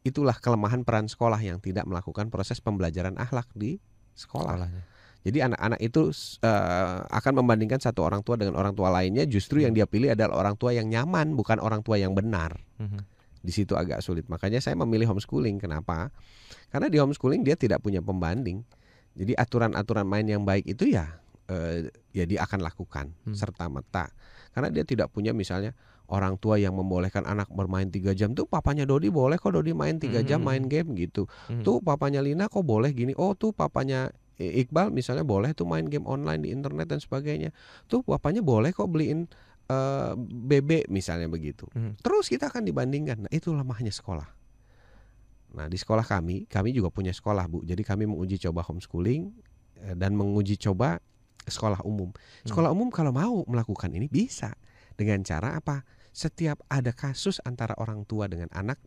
[SPEAKER 3] Itulah kelemahan peran sekolah yang tidak melakukan proses pembelajaran akhlak di sekolah. Jadi anak-anak itu akan membandingkan satu orang tua dengan orang tua lainnya. Justru yang dia pilih adalah orang tua yang nyaman, bukan orang tua yang benar. Di situ agak sulit. Makanya saya memilih homeschooling. Kenapa? Karena di homeschooling dia tidak punya pembanding. Jadi aturan-aturan main yang baik itu ya ya dia akan lakukan serta-merta. Karena dia tidak punya misalnya orang tua yang membolehkan anak bermain 3 jam. Tuh papanya Dodi boleh kok Dodi main 3 jam main game gitu. Tuh papanya Lina kok boleh gini. Oh tuh papanya Iqbal misalnya boleh tuh main game online di internet dan sebagainya. Tuh papanya boleh kok beliin BB misalnya begitu. Terus kita akan dibandingkan. Nah itu lemahnya sekolah. Nah di sekolah kami juga punya sekolah Bu. Jadi kami menguji coba homeschooling dan menguji coba sekolah umum. Sekolah umum kalau mau melakukan ini bisa. Dengan cara apa? Setiap ada kasus antara orang tua dengan anak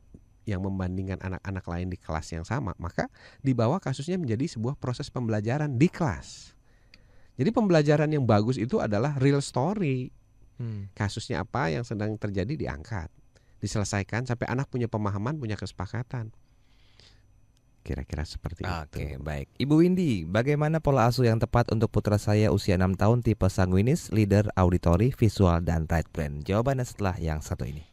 [SPEAKER 3] yang membandingkan anak-anak lain di kelas yang sama, maka dibawa kasusnya menjadi sebuah proses pembelajaran di kelas. Jadi pembelajaran yang bagus itu adalah real story. Kasusnya apa yang sedang terjadi diangkat, diselesaikan sampai anak punya pemahaman, punya kesepakatan. Kira-kira seperti itu.
[SPEAKER 2] Oke, baik. Ibu Windy, bagaimana pola asuh yang tepat untuk putra saya usia 6 tahun tipe sanguinis, leader, auditory, visual, dan right brain? Jawabannya setelah yang satu ini.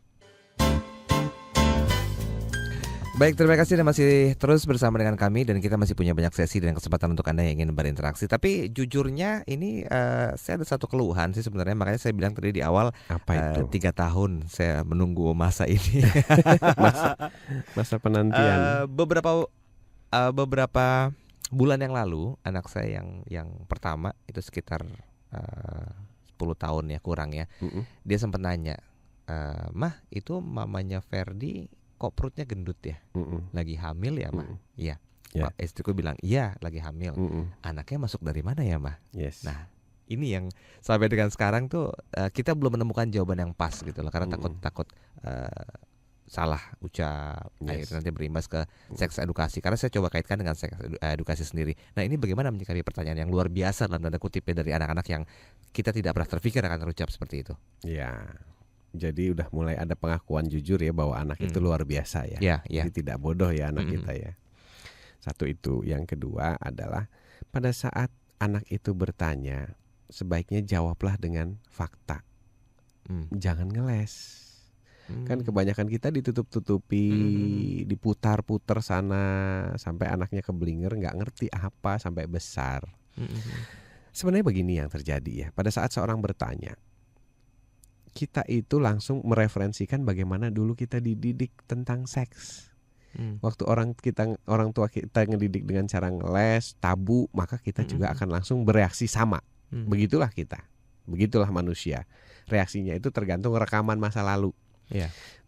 [SPEAKER 2] Baik, terima kasih dan masih terus bersama dengan kami dan kita masih punya banyak sesi dan kesempatan untuk Anda yang ingin berinteraksi. Tapi jujurnya ini saya ada satu keluhan sih sebenarnya, makanya saya bilang tadi di awal 3 tahun saya menunggu masa ini.
[SPEAKER 3] masa penantian.
[SPEAKER 2] Beberapa bulan yang lalu anak saya yang pertama itu sekitar 10 tahun ya kurang ya. Dia sempat nanya, "Mah, itu mamanya Ferdi kok perutnya gendut ya? Lagi hamil ya, Mah?" Iya.
[SPEAKER 3] Yeah.
[SPEAKER 2] Istriku bilang, "Iya, lagi hamil." Anaknya masuk dari mana ya, Mah?
[SPEAKER 3] Yes.
[SPEAKER 2] Nah, ini yang sampai dengan sekarang tuh kita belum menemukan jawaban yang pas gitu loh, karena takut salah ucap, akhirnya nanti berimbas ke seks edukasi. Karena saya coba kaitkan dengan seks edukasi sendiri. Nah ini bagaimana menyikapi pertanyaan yang luar biasa dalam tanda kutipnya dari anak-anak yang kita tidak pernah terpikir akan terucap seperti itu.
[SPEAKER 3] Ya, jadi udah mulai ada pengakuan jujur ya bahwa anak itu luar biasa ya. Jadi tidak bodoh ya anak kita ya. Satu itu. Yang kedua adalah pada saat anak itu bertanya, sebaiknya jawablah dengan fakta. Jangan ngeles. Kan kebanyakan kita ditutup-tutupi, diputar-putar sana sampai anaknya keblinger, nggak ngerti apa sampai besar. Sebenarnya begini yang terjadi ya. Pada saat seorang bertanya, kita itu langsung mereferensikan bagaimana dulu kita dididik tentang seks. Waktu orang tua kita ngedidik dengan cara ngeles, tabu, maka kita juga akan langsung bereaksi sama. Begitulah kita, begitulah manusia. Reaksinya itu tergantung rekaman masa lalu.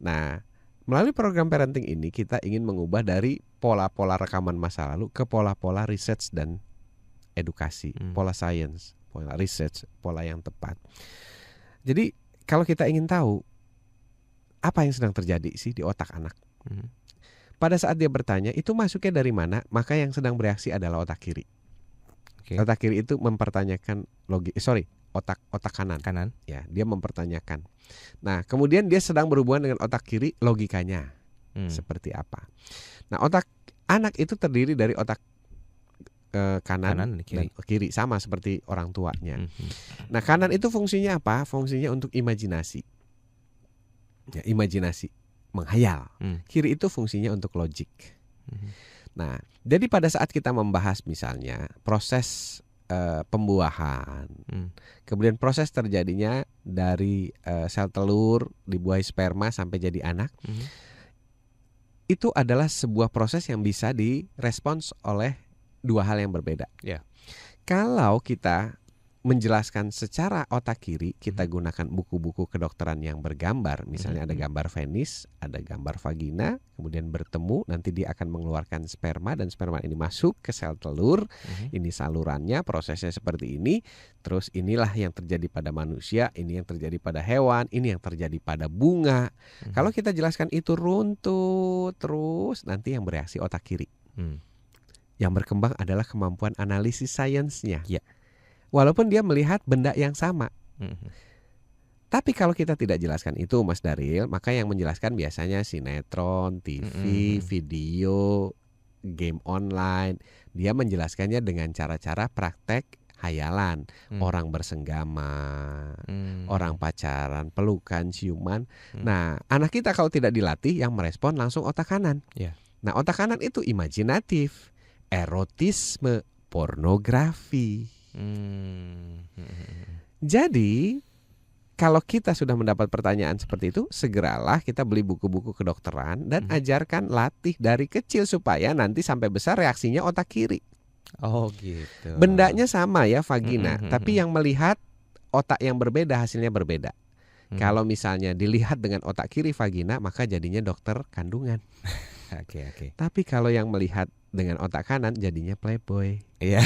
[SPEAKER 3] Nah, melalui program parenting ini kita ingin mengubah dari pola-pola rekaman masa lalu ke pola-pola research dan edukasi, pola science, pola research, pola yang tepat. Jadi kalau kita ingin tahu apa yang sedang terjadi sih di otak anak, pada saat dia bertanya itu masuknya dari mana, maka yang sedang bereaksi adalah otak kiri. Otak kiri itu mempertanyakan otak kanan. Ya, dia mempertanyakan. Nah, kemudian dia sedang berhubungan dengan otak kiri, logikanya seperti apa. Nah, otak anak itu terdiri dari otak kanan dan kiri, sama seperti orang tuanya. Nah, kanan itu fungsinya apa? Fungsinya untuk imajinasi. Ya, imajinasi, menghayal. Kiri itu fungsinya untuk logik. Nah, jadi pada saat kita membahas misalnya proses pembuahan, kemudian proses terjadinya dari sel telur dibuahi sperma sampai jadi anak, itu adalah sebuah proses yang bisa direspons oleh dua hal yang berbeda. Kalau kita menjelaskan secara otak kiri, kita gunakan buku-buku kedokteran yang bergambar. Misalnya ada gambar penis, ada gambar vagina, kemudian bertemu, nanti dia akan mengeluarkan sperma dan sperma ini masuk ke sel telur. Ini salurannya, prosesnya seperti ini. Terus inilah yang terjadi pada manusia, ini yang terjadi pada hewan, ini yang terjadi pada bunga. Kalau kita jelaskan itu runtut terus, nanti yang bereaksi otak kiri. Yang berkembang adalah kemampuan analisis sainsnya. Walaupun dia melihat benda yang sama. Tapi kalau kita tidak jelaskan itu, Mas Daril, maka yang menjelaskan biasanya sinetron, TV, video, game online. Dia menjelaskannya dengan cara-cara praktek hayalan. Orang bersenggama, orang pacaran, pelukan, ciuman. Nah, anak kita kalau tidak dilatih, yang merespon langsung otak kanan. Nah, otak kanan itu imajinatif, erotisme, pornografi. Jadi kalau kita sudah mendapat pertanyaan seperti itu, segeralah kita beli buku-buku kedokteran dan ajarkan, latih dari kecil supaya nanti sampai besar reaksinya otak kiri.
[SPEAKER 2] Oh gitu.
[SPEAKER 3] Bendanya sama ya, vagina, tapi yang melihat otak yang berbeda hasilnya berbeda. Kalau misalnya dilihat dengan otak kiri vagina, maka jadinya dokter kandungan.
[SPEAKER 2] Oke.
[SPEAKER 3] Tapi kalau yang melihat dengan otak kanan jadinya playboy.
[SPEAKER 2] Iya.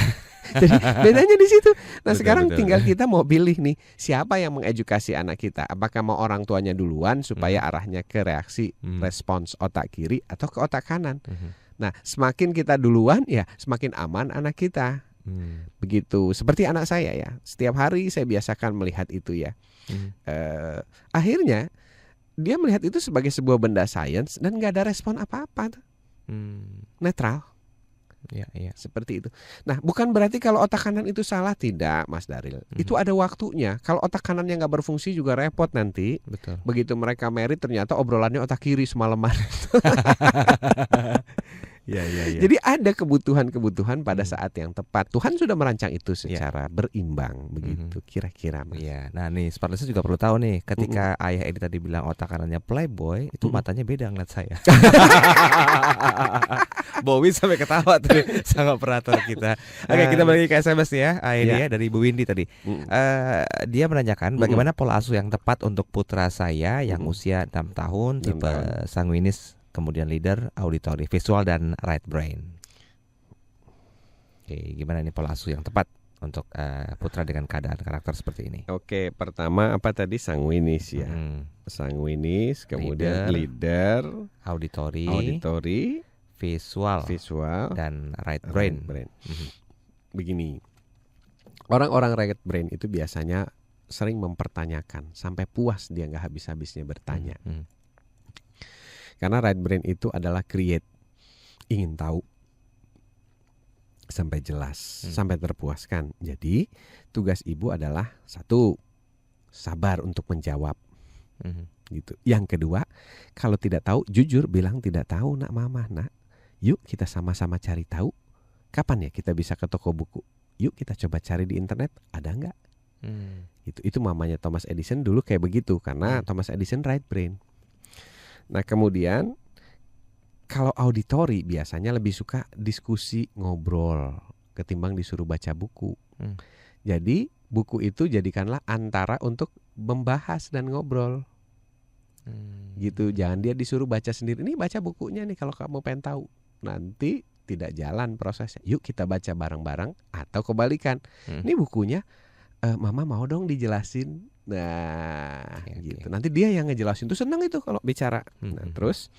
[SPEAKER 3] Jadi bedanya di situ. Nah, sekarang
[SPEAKER 2] betul.
[SPEAKER 3] tinggal kita mau pilih nih, siapa yang mengedukasi anak kita? Apakah mau orang tuanya duluan supaya arahnya ke reaksi respons otak kiri atau ke otak kanan? Nah, semakin kita duluan ya semakin aman anak kita. Begitu. Seperti anak saya ya. Setiap hari saya biasakan melihat itu ya. Akhirnya dia melihat itu sebagai sebuah benda sains dan nggak ada respon apa-apa. Netral.
[SPEAKER 2] Iya.
[SPEAKER 3] Seperti itu. Nah, bukan berarti kalau otak kanan itu salah, tidak, Mas Daril. Itu ada waktunya. Kalau otak kanannya nggak berfungsi juga repot nanti.
[SPEAKER 2] Betul.
[SPEAKER 3] Begitu mereka married ternyata obrolannya otak kiri semalaman.
[SPEAKER 2] Iya.
[SPEAKER 3] Jadi ada kebutuhan-kebutuhan pada saat yang tepat. Tuhan sudah merancang itu secara berimbang begitu kira-kira.
[SPEAKER 2] Iya. Nah nih, Spartans juga perlu tahu nih, ketika ayah Edi tadi bilang otak kanannya playboy, itu matanya beda ngeliat saya. Bowie sampai ketawa tuh sama operator kita. Oke, kita balik ke SMS ya, Ayah dari Bu Windy tadi. Dia menanyakan bagaimana pola asuh yang tepat untuk putra saya yang usia 6 tahun, tipe sanguinis, kemudian leader, auditory, visual, dan right brain. Oke, gimana nih pola asuh yang tepat untuk putra dengan keadaan karakter seperti ini?
[SPEAKER 3] Oke, pertama apa tadi, sanguinis ya. Sanguinis, kemudian leader,
[SPEAKER 2] auditory, visual, dan right brain.
[SPEAKER 3] Begini, orang-orang right brain itu biasanya sering mempertanyakan sampai puas, dia nggak habis-habisnya bertanya. Karena right brain itu adalah create, ingin tahu sampai jelas, sampai terpuaskan. Jadi tugas ibu adalah satu, sabar untuk menjawab. Gitu. Yang kedua, kalau tidak tahu jujur bilang tidak tahu, nak mama, nak. Yuk kita sama-sama cari tahu. Kapan ya kita bisa ke toko buku? Yuk kita coba cari di internet, ada nggak? Itu mamanya Thomas Edison dulu kayak begitu, karena Thomas Edison right brain. Nah kemudian kalau auditory biasanya lebih suka diskusi, ngobrol ketimbang disuruh baca buku. Jadi buku itu jadikanlah antara untuk membahas dan ngobrol. Gitu, jangan dia disuruh baca sendiri. Ini baca bukunya nih kalau kamu pengen tahu. Nanti tidak jalan prosesnya. Yuk kita baca bareng-bareng, atau kebalikan. Ini bukunya mama mau dong dijelasin. Nah, gitu. Nanti dia yang ngejelasin tuh, senang itu kalau bicara. Nah, terus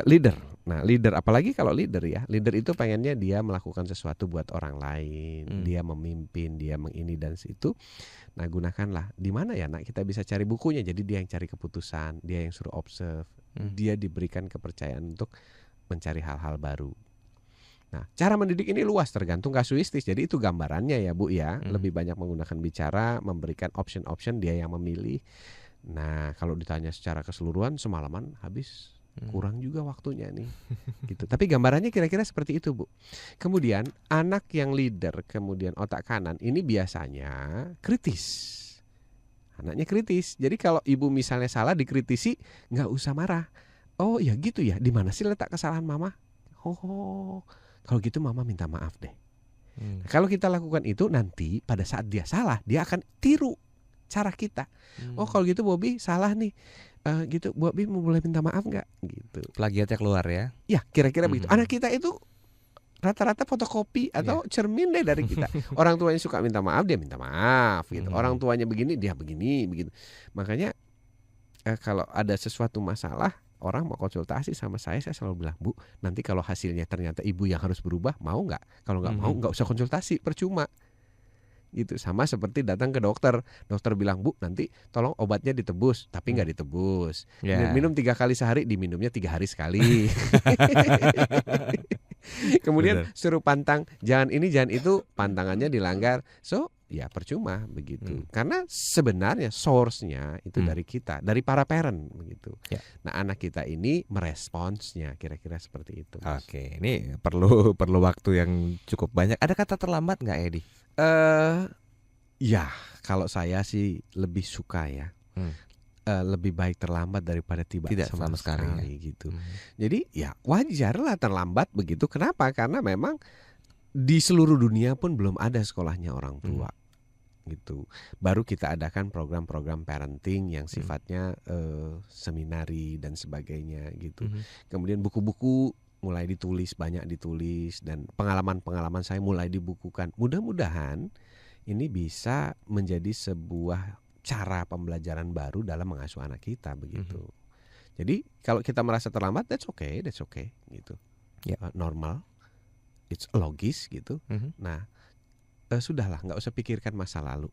[SPEAKER 3] leader. Nah, leader apalagi kalau leader ya. Leader itu pengennya dia melakukan sesuatu buat orang lain. Dia memimpin, dia mengini dan situ. Nah, gunakanlah. Di mana ya, nak, kita bisa cari bukunya. Jadi dia yang cari keputusan, dia yang suruh observe. Dia diberikan kepercayaan untuk mencari hal-hal baru. Nah, cara mendidik ini luas, tergantung kasuistis. Jadi itu gambarannya ya, Bu ya. Lebih banyak menggunakan bicara, memberikan option-option, dia yang memilih. Nah, kalau ditanya secara keseluruhan semalaman habis. Kurang juga waktunya nih. Gitu. Tapi gambarannya kira-kira seperti itu, Bu. Kemudian anak yang leader, kemudian otak kanan, ini biasanya kritis. Anaknya kritis. Jadi kalau ibu misalnya salah dikritisi, nggak usah marah. Oh ya gitu ya, di mana sih letak kesalahan mama? Oh, kalau gitu mama minta maaf deh. Nah, kalau kita lakukan itu, nanti pada saat dia salah, dia akan tiru cara kita. Oh kalau gitu Bobby salah nih. Gitu, Bobby mau boleh minta maaf nggak? Gitu.
[SPEAKER 2] Plagiatnya keluar ya?
[SPEAKER 3] Ya kira-kira begitu. Anak kita itu rata-rata fotokopi atau cermin deh dari kita. Orang tuanya suka minta maaf, dia minta maaf. Gitu. Orang tuanya begini, dia begini, begitu. Makanya kalau ada sesuatu masalah, orang mau konsultasi sama saya selalu bilang, Bu, nanti kalau hasilnya ternyata ibu yang harus berubah, mau nggak? Kalau nggak mau, nggak usah konsultasi, percuma. Gitu. Sama seperti datang ke dokter. Dokter bilang, Bu, nanti tolong obatnya ditebus, tapi nggak ditebus. Minum 3 kali sehari, diminumnya 3 hari sekali. Kemudian suruh pantang, jangan ini, jangan itu, pantangannya dilanggar. So ya percuma begitu. Karena sebenarnya source-nya itu dari kita, dari para parent begitu. Nah, anak kita ini meresponsnya kira-kira seperti itu.
[SPEAKER 2] Oke, ini perlu waktu yang cukup banyak. Ada kata terlambat nggak, Edi?
[SPEAKER 3] Ya, kalau saya sih lebih suka ya. Lebih baik terlambat daripada tidak sama sekali gitu. Jadi ya wajar lah terlambat begitu. Kenapa? Karena memang di seluruh dunia pun belum ada sekolahnya orang tua gitu. Baru kita adakan program-program parenting yang sifatnya seminari dan sebagainya gitu. Kemudian buku-buku mulai ditulis, banyak ditulis, dan pengalaman-pengalaman saya mulai dibukukan. Mudah-mudahan ini bisa menjadi sebuah cara pembelajaran baru dalam mengasuh anak kita begitu. Jadi kalau kita merasa terlambat, that's okay gitu. Normal, it's logis gitu. Nah, sudahlah, nggak usah pikirkan masa lalu.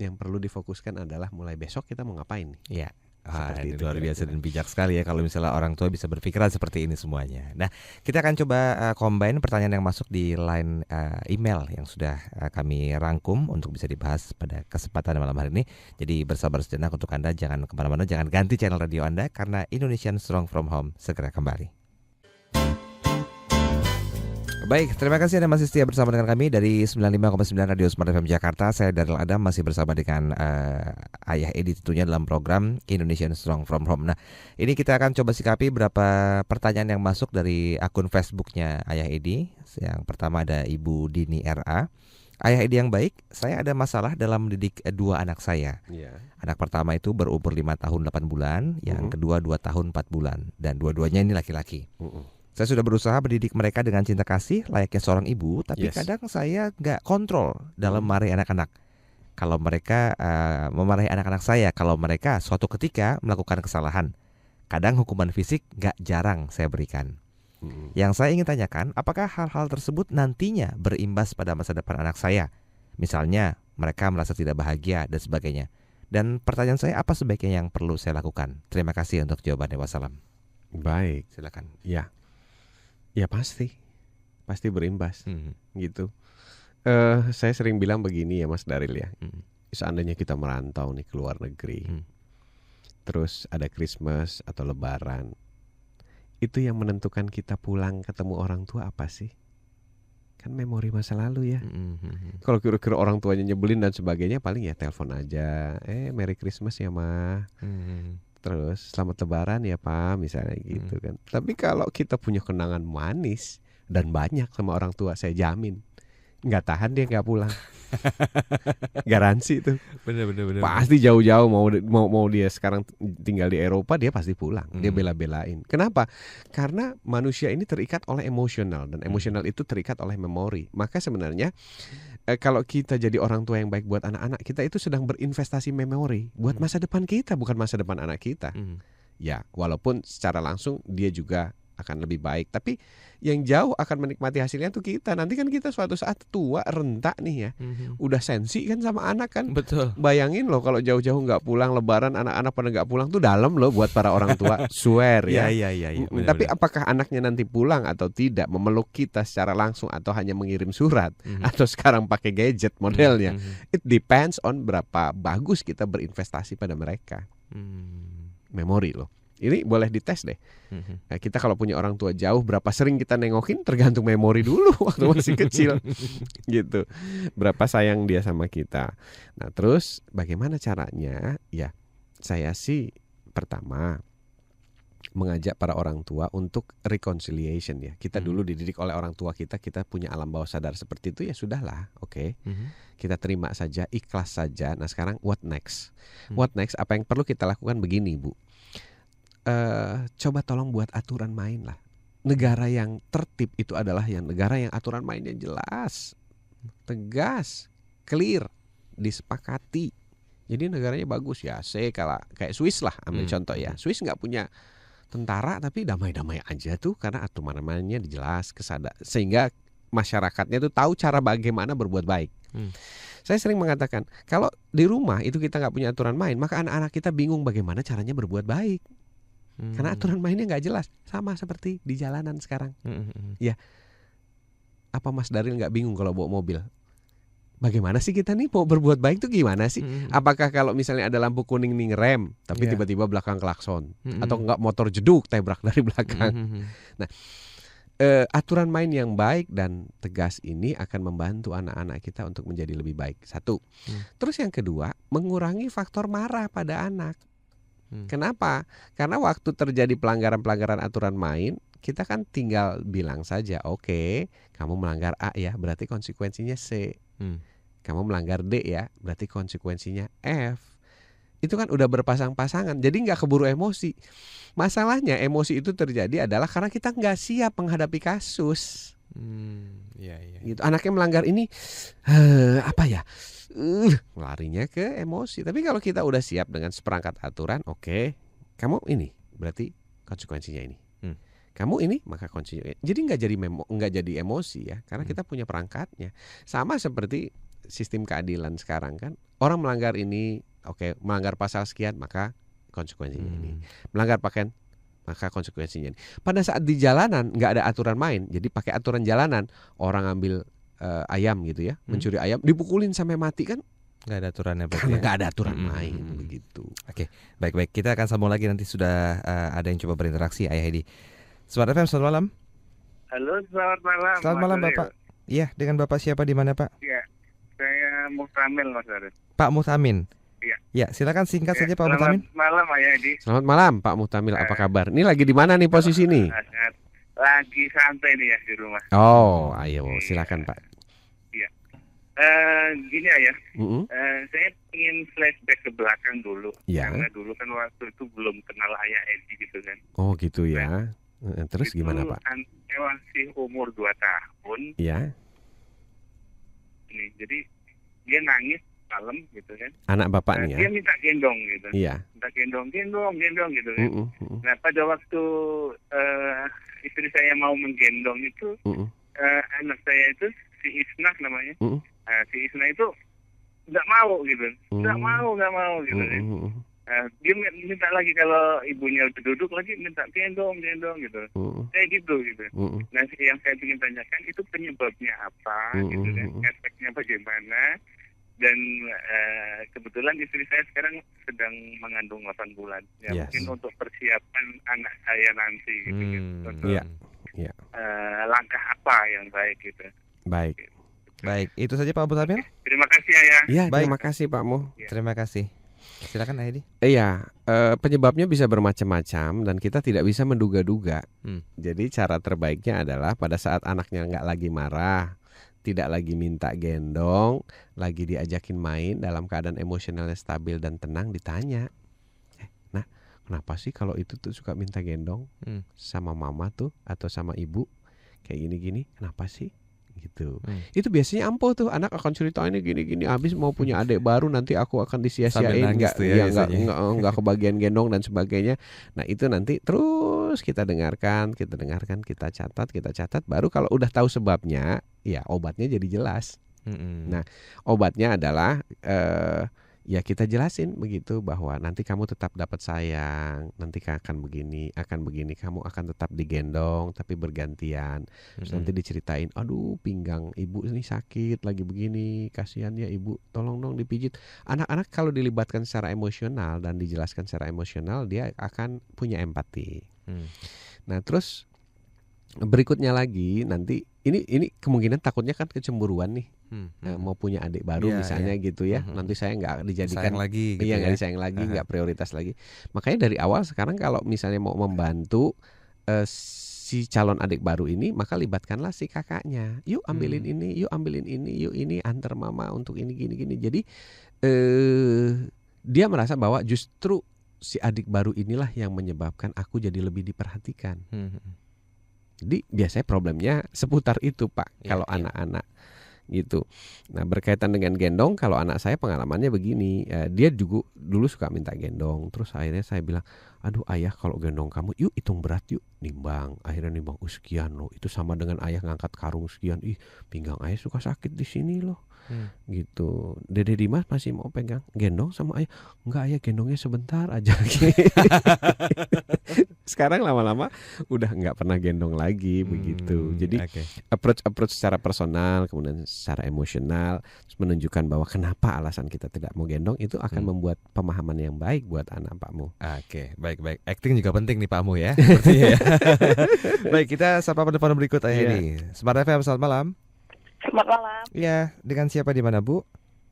[SPEAKER 3] Yang perlu difokuskan adalah mulai besok kita mau ngapain nih.
[SPEAKER 2] Iya. Ini luar biasa dan bijak sekali ya kalau misalnya orang tua bisa berpikiran seperti ini semuanya. Nah, kita akan coba combine pertanyaan yang masuk di line email yang sudah kami rangkum untuk bisa dibahas pada kesempatan malam hari ini. Jadi bersabar sejenak untuk Anda, jangan kemana-mana, jangan ganti channel radio Anda karena Indonesian Strong From Home segera kembali. Baik, terima kasih Anda masih setia bersama dengan kami dari 95,9 Radio Smart FM Jakarta. Saya Daryl Adam masih bersama dengan Ayah Edi tentunya dalam program Indonesian Strong From Home. Nah, ini kita akan coba sikapi berapa pertanyaan yang masuk dari akun Facebooknya Ayah Edi. Yang pertama ada Ibu Dini RA. Ayah Edi yang baik, saya ada masalah dalam mendidik dua anak saya. Anak pertama itu berumur 5 tahun 8 bulan, yang kedua 2 tahun 4 bulan, dan dua-duanya ini laki-laki. Saya sudah berusaha mendidik mereka dengan cinta kasih layaknya seorang ibu, tapi kadang saya nggak kontrol dalam memarahi anak-anak. Kalau mereka memarahi anak-anak saya, kalau mereka suatu ketika melakukan kesalahan, kadang hukuman fisik nggak jarang saya berikan. Yang saya ingin tanyakan, apakah hal-hal tersebut nantinya berimbas pada masa depan anak saya? Misalnya mereka merasa tidak bahagia dan sebagainya. Dan pertanyaan saya, apa sebaiknya yang perlu saya lakukan? Terima kasih untuk jawabannya. Wassalam.
[SPEAKER 3] Baik,
[SPEAKER 2] silakan.
[SPEAKER 3] Ya pasti berimbas gitu. Saya sering bilang begini ya Mas Daryl ya. Seandainya kita merantau nih ke luar negeri, terus ada Christmas atau Lebaran, itu yang menentukan kita pulang ketemu orang tua apa sih? Kan memori masa lalu ya. Kalau kira-kira orang tuanya nyebelin dan sebagainya, paling ya telepon aja. Merry Christmas ya Ma. Terus selamat Lebaran ya Pak, misalnya gitu kan. Tapi kalau kita punya kenangan manis dan banyak sama orang tua, saya jamin nggak tahan dia nggak pulang. Garansi itu. Bener. Pasti jauh-jauh mau dia sekarang tinggal di Eropa, dia pasti pulang. Dia bela-belain. Kenapa? Karena manusia ini terikat oleh emosional, dan emosional itu terikat oleh memori. Maka sebenarnya kalau kita jadi orang tua yang baik buat anak-anak kita, itu sedang berinvestasi memori buat masa depan kita, bukan masa depan anak kita. Ya, walaupun secara langsung dia juga akan lebih baik, tapi yang jauh akan menikmati hasilnya tuh kita. Nanti kan kita suatu saat tua rentak nih ya, udah sensi kan sama anak kan.
[SPEAKER 2] Betul.
[SPEAKER 3] Bayangin loh kalau jauh-jauh nggak pulang Lebaran, anak-anak pada nggak pulang, tuh dalam loh buat para orang tua. Swear ya.
[SPEAKER 2] Iya.
[SPEAKER 3] Tapi apakah anaknya nanti pulang atau tidak, memeluk kita secara langsung atau hanya mengirim surat, atau sekarang pakai gadget modelnya, it depends on berapa bagus kita berinvestasi pada mereka. Memori loh. Ini boleh dites deh. Nah, kita kalau punya orang tua jauh, berapa sering kita nengokin tergantung memori dulu waktu masih kecil. Gitu. Berapa sayang dia sama kita. Nah, terus bagaimana caranya? Ya, saya sih pertama mengajak para orang tua untuk reconciliation ya. Kita dulu dididik oleh orang tua kita punya alam bawah sadar seperti itu, ya sudahlah, oke. Kita terima saja, ikhlas saja. Nah, sekarang what next? What next? Apa yang perlu kita lakukan begini, Bu? Coba tolong buat aturan main lah. Negara yang tertib itu adalah yang negara yang aturan mainnya jelas, tegas, clear, disepakati. Jadi negaranya bagus ya. Kayak Swiss lah, ambil contoh ya. Swiss nggak punya tentara tapi damai-damai aja tuh, karena aturan mainnya jelas, sehingga masyarakatnya tuh tahu cara bagaimana berbuat baik. Saya sering mengatakan, kalau di rumah itu kita nggak punya aturan main, maka anak-anak kita bingung bagaimana caranya berbuat baik. Karena aturan mainnya nggak jelas. Sama seperti di jalanan sekarang. Ya, apa Mas Daryl nggak bingung kalau bawa mobil? Bagaimana sih kita nih mau berbuat baik tuh gimana sih? Apakah kalau misalnya ada lampu kuning nih ngerem, tapi tiba-tiba belakang klakson, atau enggak motor jeduk tebrak dari belakang? Nah, aturan main yang baik dan tegas ini akan membantu anak-anak kita untuk menjadi lebih baik. Satu. Terus yang kedua, mengurangi faktor marah pada anak. Kenapa? Karena waktu terjadi pelanggaran-pelanggaran aturan main, kita kan tinggal bilang saja, oke, kamu melanggar A ya, berarti konsekuensinya C. Kamu melanggar D ya, berarti konsekuensinya F. Itu kan udah berpasang-pasangan, jadi nggak keburu emosi. Masalahnya emosi itu terjadi adalah karena kita nggak siap menghadapi kasus. Gitu. Anaknya melanggar ini, larinya ke emosi. Tapi kalau kita udah siap dengan seperangkat aturan, oke, kamu ini berarti konsekuensinya ini. Kamu ini maka konsekuensinya. Jadi nggak jadi emosi ya, karena kita punya perangkatnya. Sama seperti sistem keadilan sekarang kan, orang melanggar ini. Oke, melanggar pasal sekian maka konsekuensinya ini. Melanggar pakaian maka konsekuensinya ini. Pada saat di jalanan nggak ada aturan main, jadi pakai aturan jalanan. Orang ambil ayam gitu ya, mencuri ayam, dipukulin sampai mati kan?
[SPEAKER 2] Nggak ada aturannya.
[SPEAKER 3] Karena nggak ada aturan main begitu.
[SPEAKER 2] Oke, baik. Kita akan sambung lagi nanti sudah ada yang coba berinteraksi. Ayah Edi. Smart FM, selamat malam.
[SPEAKER 8] Halo, selamat malam.
[SPEAKER 2] Selamat malam Bapak. Iya, dengan Bapak siapa di mana Pak?
[SPEAKER 8] Iya, saya Muhtamil Mas Arief.
[SPEAKER 2] Pak Muhtamin.
[SPEAKER 8] Iya.
[SPEAKER 2] Ya, silakan singkat saja Pak Muhtamin.
[SPEAKER 8] Selamat malam Ayah Edi.
[SPEAKER 3] Selamat malam Pak Muhtamil, apa kabar? Ini lagi di mana nih posisi nih?
[SPEAKER 8] Lagi santai nih ya di rumah.
[SPEAKER 3] Oh, ayo silakan Pak.
[SPEAKER 8] Iya. Gini Ayah. Saya ingin flashback ke belakang dulu.
[SPEAKER 3] Ya.
[SPEAKER 8] Karena dulu kan waktu itu belum kenal Ayah Edi gitu kan.
[SPEAKER 3] Oh gitu ya. Terus
[SPEAKER 8] itu
[SPEAKER 3] gimana Pak?
[SPEAKER 8] Saya masih umur 2 tahun.
[SPEAKER 3] Iya.
[SPEAKER 8] Ini jadi dia nangis malam gitu kan.
[SPEAKER 3] Anak Bapak nih ya.
[SPEAKER 8] Dia minta gendong gitu.
[SPEAKER 3] Iya.
[SPEAKER 8] Minta gendong gitu kan. Nah pada waktu istri saya mau menggendong itu, anak saya itu si Isnah namanya. Si Isnah itu nggak mau gitu, nggak mau gitu. Dia minta lagi kalau ibunya udah duduk lagi minta gendong gitu. Kayak gitu. Nah yang saya ingin tanyakan itu penyebabnya apa gitu kan, efeknya bagaimana. Dan kebetulan istri saya sekarang sedang mengandung 8 bulan. Ya, mungkin untuk persiapan anak saya nanti gitu, untuk langkah apa yang baik gitu.
[SPEAKER 2] Baik, itu saja Pak Muhtamin.
[SPEAKER 8] Terima kasih Ayah.
[SPEAKER 3] Iya, terima kasih Pak Mu.
[SPEAKER 2] Terima kasih. Silakan Edi.
[SPEAKER 3] Iya, penyebabnya bisa bermacam-macam dan kita tidak bisa menduga-duga. Jadi cara terbaiknya adalah pada saat anaknya nggak lagi marah, tidak lagi minta gendong, lagi diajakin main dalam keadaan emosionalnya stabil dan tenang, ditanya, nah kenapa sih kalau itu tuh suka minta gendong sama mama tuh atau sama ibu kayak gini-gini, kenapa sih? Gitu. Itu biasanya ampuh tuh, anak akan cerita ini gini-gini, habis mau punya adik baru nanti aku akan disia-siain, nggak kebagian gendong dan sebagainya. Nah itu nanti terus kita dengarkan, kita catat, baru kalau udah tahu sebabnya, ya obatnya jadi jelas. Nah obatnya adalah ya kita jelasin begitu, bahwa nanti kamu tetap dapat sayang, nanti akan begini, kamu akan tetap digendong tapi bergantian. Terus nanti diceritain, aduh pinggang ibu ini sakit lagi begini, kasihan ya ibu, tolong dong dipijit. Anak-anak kalau dilibatkan secara emosional dan dijelaskan secara emosional, dia akan punya empati. Nah terus berikutnya lagi nanti ini kemungkinan takutnya kan kecemburuan nih. Mau punya adik baru misalnya gitu ya. Nanti saya nggak dijadikan
[SPEAKER 2] sayang lagi gitu,
[SPEAKER 3] nggak disayang lagi, nggak prioritas lagi. Makanya dari awal sekarang kalau misalnya mau membantu si calon adik baru ini, maka libatkanlah si kakaknya. Yuk ambilin ini, yuk ini antar mama untuk ini gini. Jadi dia merasa bahwa justru si adik baru inilah yang menyebabkan aku jadi lebih diperhatikan. Jadi biasanya problemnya seputar itu Pak, kalau anak-anak gitu. Nah berkaitan dengan gendong, kalau anak saya pengalamannya begini, dia juga dulu suka minta gendong. Terus akhirnya saya bilang, aduh ayah kalau gendong kamu, yuk hitung berat yuk, nimbang. Akhirnya nimbang, sekian loh, itu sama dengan ayah ngangkat karung sekian. Pinggang ayah suka sakit di sini loh. Gitu. Dede Dimas masih mau pegang gendong sama ayah. Enggak ayah, gendongnya sebentar aja. Sekarang lama-lama udah nggak pernah gendong lagi begitu. Jadi approach secara personal, kemudian secara emosional, menunjukkan bahwa kenapa alasan kita tidak mau gendong, itu akan membuat pemahaman yang baik buat anak Pakmu.
[SPEAKER 2] Baik. Acting juga penting nih Pakmu ya. Sepertinya ya. Baik, kita sapa penelpon berikut Ayah Edi. Smart FM, selamat malam.
[SPEAKER 9] Selamat malam.
[SPEAKER 2] Iya, dengan siapa di mana, Bu?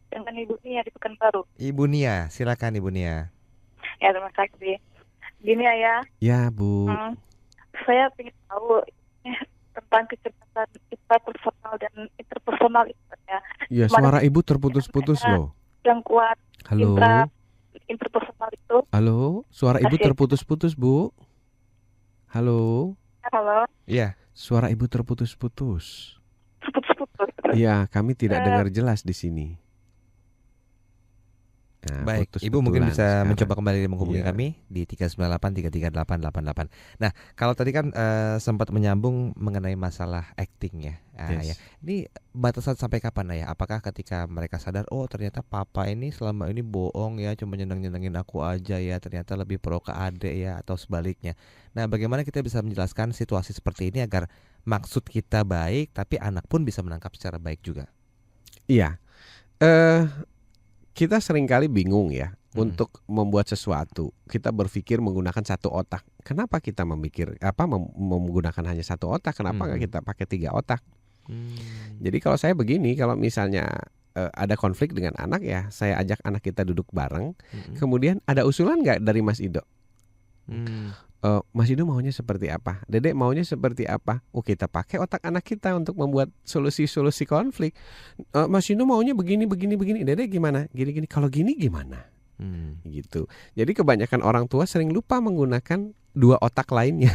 [SPEAKER 9] Dengan Ibu Nia di Pekanbaru.
[SPEAKER 2] Ibu Nia, silakan Ibu Nia.
[SPEAKER 9] Ya, terima kasih. Gini Ayah.
[SPEAKER 3] Ya, Bu.
[SPEAKER 9] Saya ingin tahu tentang kecerdasan intrapersonal dan interpersonal itu ya.
[SPEAKER 3] Ya, suara Ibu terputus-putus loh.
[SPEAKER 9] Yang kuat.
[SPEAKER 3] Halo.
[SPEAKER 9] Interpersonal itu.
[SPEAKER 3] Halo, suara Ibu terputus-putus, Bu. Halo.
[SPEAKER 9] Halo.
[SPEAKER 2] Iya.
[SPEAKER 3] Suara Ibu terputus-putus.
[SPEAKER 9] Terputus-putus.
[SPEAKER 3] Iya, kami tidak dengar jelas di sini. Nah,
[SPEAKER 2] baik, Ibu mungkin bisa mencoba kembali menghubungi kami di 398-33888. Nah, kalau tadi kan sempat menyambung mengenai masalah acting ya. Ya. Ini batasan sampai kapan ya? Apakah ketika mereka sadar, oh ternyata papa ini selama ini bohong ya, cuma nyenengin aku aja ya, ternyata lebih pro ke adik ya, atau sebaliknya. Nah, bagaimana kita bisa menjelaskan situasi seperti ini agar maksud kita baik, tapi anak pun bisa menangkap secara baik juga?
[SPEAKER 3] Iya. Kita seringkali bingung ya untuk membuat sesuatu. Kita berpikir menggunakan satu otak. Kenapa kita menggunakan hanya satu otak? Kenapa nggak kita pakai 3 otak? Jadi kalau saya begini, kalau misalnya ada konflik dengan anak ya, saya ajak anak kita duduk bareng. Kemudian ada usulan nggak dari Mas Ido? Mas Ido maunya seperti apa? Dedek maunya seperti apa? Kita pakai otak anak kita untuk membuat solusi-solusi konflik. Mas Ido maunya begini. Dedek gimana? Gini. Kalau gini gimana? Gitu. Jadi kebanyakan orang tua sering lupa menggunakan 2 otak lainnya.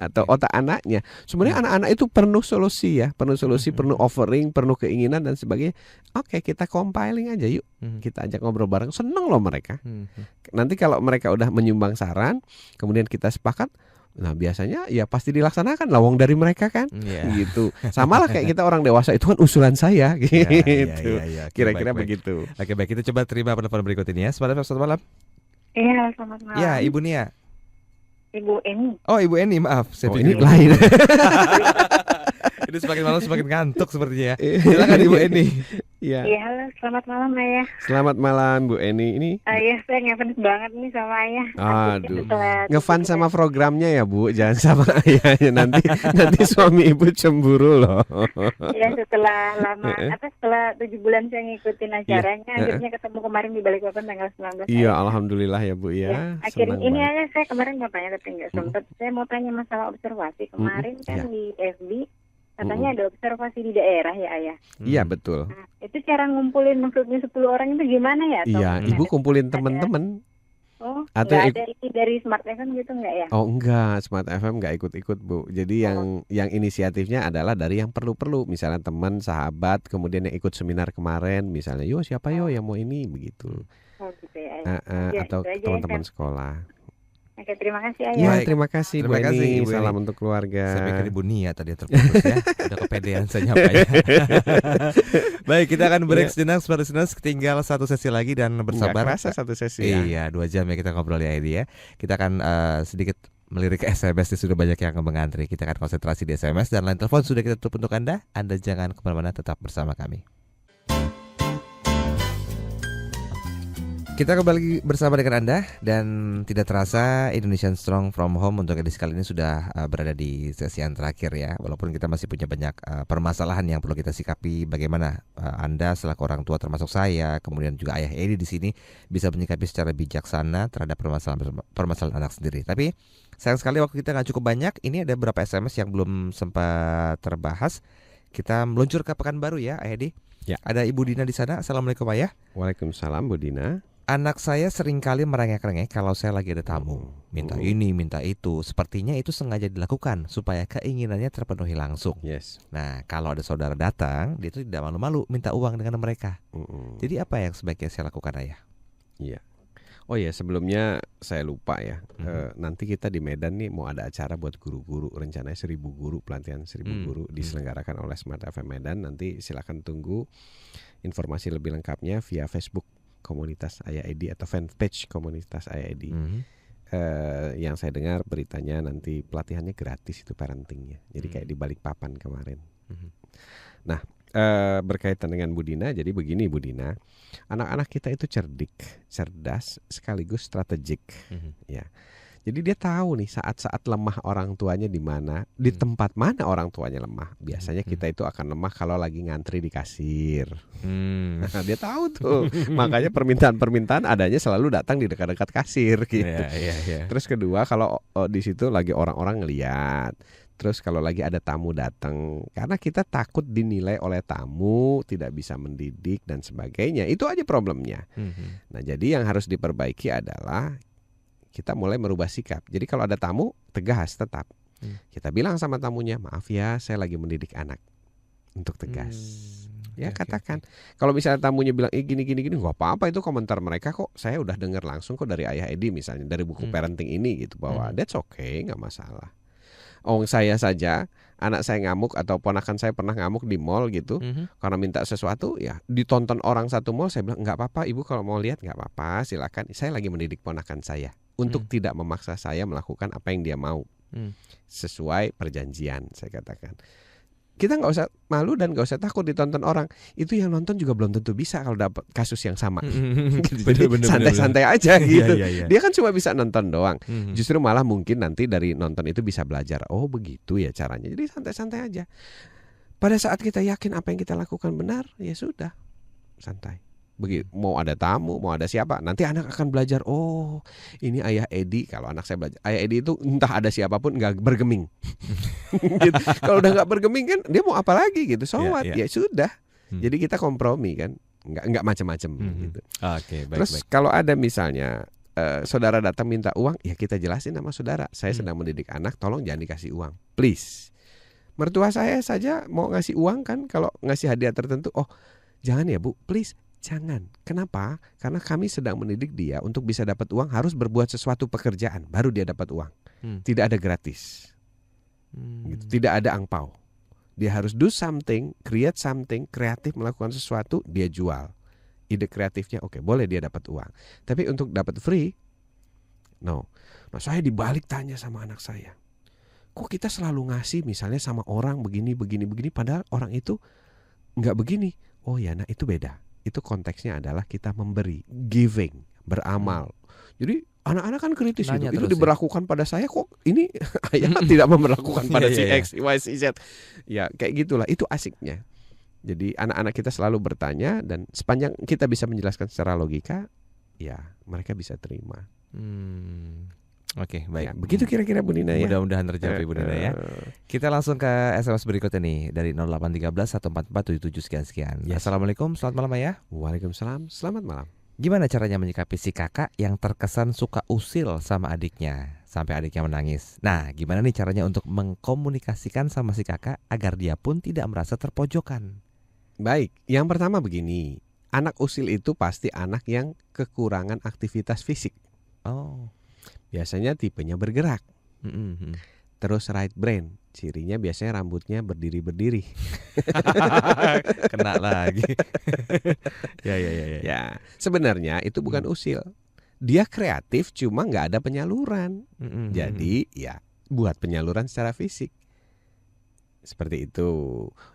[SPEAKER 3] Atau otak anaknya. Sebenarnya anak-anak itu penuh solusi ya, penuh offering, penuh keinginan dan sebagainya. Kita compiling aja yuk. Kita ajak ngobrol bareng, seneng loh mereka. Nanti kalau mereka udah menyumbang saran, kemudian kita sepakat, nah biasanya ya pasti dilaksanakan, lawang dari mereka kan, gitu. Sama lah kayak kita orang dewasa, itu kan usulan saya, gitu. Kira-kira begitu.
[SPEAKER 2] Oke, baik, kita coba terima penelpon berikut ini ya. Selamat malam.
[SPEAKER 9] Iya, selamat malam.
[SPEAKER 2] Ya, Ibu Nia.
[SPEAKER 9] Ibu Eni.
[SPEAKER 2] Oh, Ibu Eni, maaf.
[SPEAKER 3] Ini lain.
[SPEAKER 2] Ini semakin malam semakin ngantuk sepertinya ya. Silakan Ibu Eni.
[SPEAKER 9] Iya, halo, selamat malam Ayah.
[SPEAKER 3] Selamat malam Bu Eni. Ini
[SPEAKER 9] Ayah, saya ngefans banget nih sama Ayah.
[SPEAKER 3] Aduh, ngefans sama programnya ya Bu, jangan sama Ayahnya. Nanti suami Ibu cemburu loh.
[SPEAKER 9] Iya, setelah 7 bulan saya ngikutin acaranya, akhirnya ketemu kemarin di Balikpapan tanggal 19.
[SPEAKER 3] Iya, alhamdulillah ya Bu ya.
[SPEAKER 9] Akhirnya ini Ayah, saya kemarin mau tanya tapi nggak sempat. Saya mau tanya masalah observasi. Kemarin kan di FB katanya ada observasi di daerah ya Ayah.
[SPEAKER 3] Iya betul.
[SPEAKER 9] Nah, itu cara ngumpulin maksudnya 10 orang itu gimana ya?
[SPEAKER 3] Iya, Ibu kumpulin teman-teman.
[SPEAKER 9] Atau ada ini dari Smart FM gitu nggak ya?
[SPEAKER 3] Oh enggak, Smart FM nggak ikut-ikut Bu. Jadi yang inisiatifnya adalah dari yang perlu-perlu. Misalnya teman, sahabat, kemudian yang ikut seminar kemarin, misalnya siapa yang mau ini begitu.
[SPEAKER 9] Gitu ya.
[SPEAKER 3] Atau teman-teman sekolah.
[SPEAKER 9] Oke, terima kasih Ayah.
[SPEAKER 3] Ya, terima kasih Bu Eni. Salam untuk keluarga.
[SPEAKER 2] Saya pikir Ibu Nia tadi terputus ya. Udah kepedean saya nyapa ya. Baik, kita akan break sejenak, tinggal 1 sesi lagi dan bersabar.
[SPEAKER 3] Nggak kerasa 1 sesi ya.
[SPEAKER 2] Iya, 2 jam ya kita ngobrol ya Edi ya. Kita akan sedikit melirik SMS, sudah banyak yang mengantri. Kita akan konsentrasi di SMS dan line telepon sudah kita tutup untuk Anda. Anda jangan kemana-mana, tetap bersama kami. Kita kembali bersama dengan Anda dan tidak terasa Indonesian Strong from Home untuk edisi kali ini sudah berada di sesi yang terakhir ya. Walaupun kita masih punya banyak permasalahan yang perlu kita sikapi, bagaimana Anda selaku orang tua termasuk saya, kemudian juga Ayah Edi di sini bisa menyikapi secara bijaksana terhadap permasalahan anak sendiri. Tapi sayang sekali waktu kita nggak cukup banyak. Ini ada beberapa SMS yang belum sempat terbahas. Kita meluncur ke Pekanbaru ya, Ayah Edi.
[SPEAKER 3] Ya.
[SPEAKER 2] Ada Ibu Dina di sana. Assalamualaikum Ayah.
[SPEAKER 3] Waalaikumsalam Bu Dina.
[SPEAKER 2] Anak saya seringkali merengek-rengek kalau saya lagi ada tamu. Minta ini, minta itu. Sepertinya itu sengaja dilakukan supaya keinginannya terpenuhi langsung.
[SPEAKER 3] Yes.
[SPEAKER 2] Nah, kalau ada saudara datang, dia itu tidak malu-malu minta uang dengan mereka. Jadi apa yang sebaiknya saya lakukan Ayah?
[SPEAKER 3] Iya. Oh ya, sebelumnya saya lupa ya. Nanti kita di Medan nih mau ada acara buat guru-guru. Rencananya 1.000 guru, pelatihan 1.000 guru diselenggarakan oleh Smart FM Medan. Nanti silakan tunggu informasi lebih lengkapnya via Facebook komunitas Ayah Edi atau fanpage komunitas Ayah Edi. Yang saya dengar beritanya nanti pelatihannya gratis itu parentingnya. Jadi kayak di Balikpapan kemarin. Nah, berkaitan dengan Bu Dina, jadi begini Bu Dina, anak-anak kita itu cerdik, cerdas, sekaligus strategik. Ya. Jadi dia tahu nih saat-saat lemah orang tuanya di mana, di tempat mana orang tuanya lemah. Biasanya kita itu akan lemah kalau lagi ngantri di kasir. Nah, dia tahu tuh. Makanya permintaan-permintaan adanya selalu datang di dekat-dekat kasir gitu. Terus kedua, kalau di situ lagi orang-orang ngeliat. Terus kalau lagi ada tamu datang, karena kita takut dinilai oleh tamu, tidak bisa mendidik dan sebagainya. Itu aja problemnya. Nah, jadi yang harus diperbaiki adalah kita mulai merubah sikap. Jadi kalau ada tamu, tegas tetap. Kita bilang sama tamunya, maaf ya, saya lagi mendidik anak. Untuk tegas. Katakan. Kalau misalnya tamunya bilang, gini, nggak apa-apa, itu komentar mereka kok. Saya udah dengar langsung kok dari Ayah Edi misalnya, dari buku parenting ini gitu, bahwa that's okay, nggak masalah. Saya saja, anak saya ngamuk atau ponakan saya pernah ngamuk di mall gitu, karena minta sesuatu, ya ditonton orang satu mall, saya bilang nggak apa-apa ibu, kalau mau lihat nggak apa-apa, silakan. Saya lagi mendidik ponakan saya untuk tidak memaksa saya melakukan apa yang dia mau, sesuai perjanjian, saya katakan. Kita nggak usah malu dan nggak usah takut ditonton orang. Itu yang nonton juga belum tentu bisa kalau dapat kasus yang sama. Jadi santai-santai aja gitu. Dia kan cuma bisa nonton doang. Justru malah mungkin nanti dari nonton itu bisa belajar. Oh begitu ya caranya. Jadi santai-santai aja. Pada saat kita yakin apa yang kita lakukan benar, ya sudah, santai. Begitu, mau ada tamu, mau ada siapa, nanti anak akan belajar. Oh, ini Ayah Edi. Kalau anak saya belajar, Ayah Edi itu entah ada siapapun nggak bergeming. Gitu. Kalau udah nggak bergeming kan, dia mau apa lagi gitu? Ya sudah. Jadi kita kompromi kan, nggak macam-macam. Gitu.
[SPEAKER 2] Baik.
[SPEAKER 3] Terus kalau ada misalnya saudara datang minta uang, ya kita jelasin sama saudara, saya sedang mendidik anak, tolong jangan dikasih uang, please. Mertua saya saja mau ngasih uang kan, kalau ngasih hadiah tertentu, oh jangan ya bu, please. Jangan. Kenapa? Karena kami sedang mendidik dia untuk bisa dapat uang harus berbuat sesuatu pekerjaan, baru dia dapat uang. Tidak ada gratis. Gitu. Tidak ada angpau. Dia harus do something, create something, kreatif melakukan sesuatu, dia jual. Ide kreatifnya oke, boleh dia dapat uang. Tapi untuk dapat free, no. Nah, saya dibalik tanya sama anak saya. Kok kita selalu ngasih misalnya sama orang begini, padahal orang itu nggak begini. Oh ya, nah itu beda. Itu konteksnya adalah kita memberi, giving, beramal. Jadi anak-anak kan kritis itu diberlakukan pada saya, kok ini ayah tidak memberlakukan pada si X, Y, Z. Ya kayak gitulah, itu asiknya. Jadi anak-anak kita selalu bertanya, dan sepanjang kita bisa menjelaskan secara logika, ya mereka bisa terima.
[SPEAKER 2] Oke, baik.
[SPEAKER 3] Ya, begitu kira-kira Bu Nina ya.
[SPEAKER 2] Mudah-mudahan terjawab Bu Nina ya. Kita langsung ke SMS berikutnya nih dari 0813 144 77 sekian. Yes. Assalamualaikum, selamat malam ya.
[SPEAKER 3] Waalaikumsalam, selamat malam.
[SPEAKER 2] Gimana caranya menyikapi si kakak yang terkesan suka usil sama adiknya sampai adiknya menangis? Nah, gimana nih caranya untuk mengkomunikasikan sama si kakak agar dia pun tidak merasa terpojokan?
[SPEAKER 3] Baik, yang pertama begini. Anak usil itu pasti anak yang kekurangan aktivitas fisik.
[SPEAKER 2] Oh.
[SPEAKER 3] Biasanya tipenya bergerak. Terus right brain, cirinya biasanya rambutnya berdiri-berdiri.
[SPEAKER 2] Kena lagi.
[SPEAKER 3] Ya, sebenarnya itu bukan usil. Dia kreatif, cuma nggak ada penyaluran. Jadi ya buat penyaluran secara fisik. Seperti itu.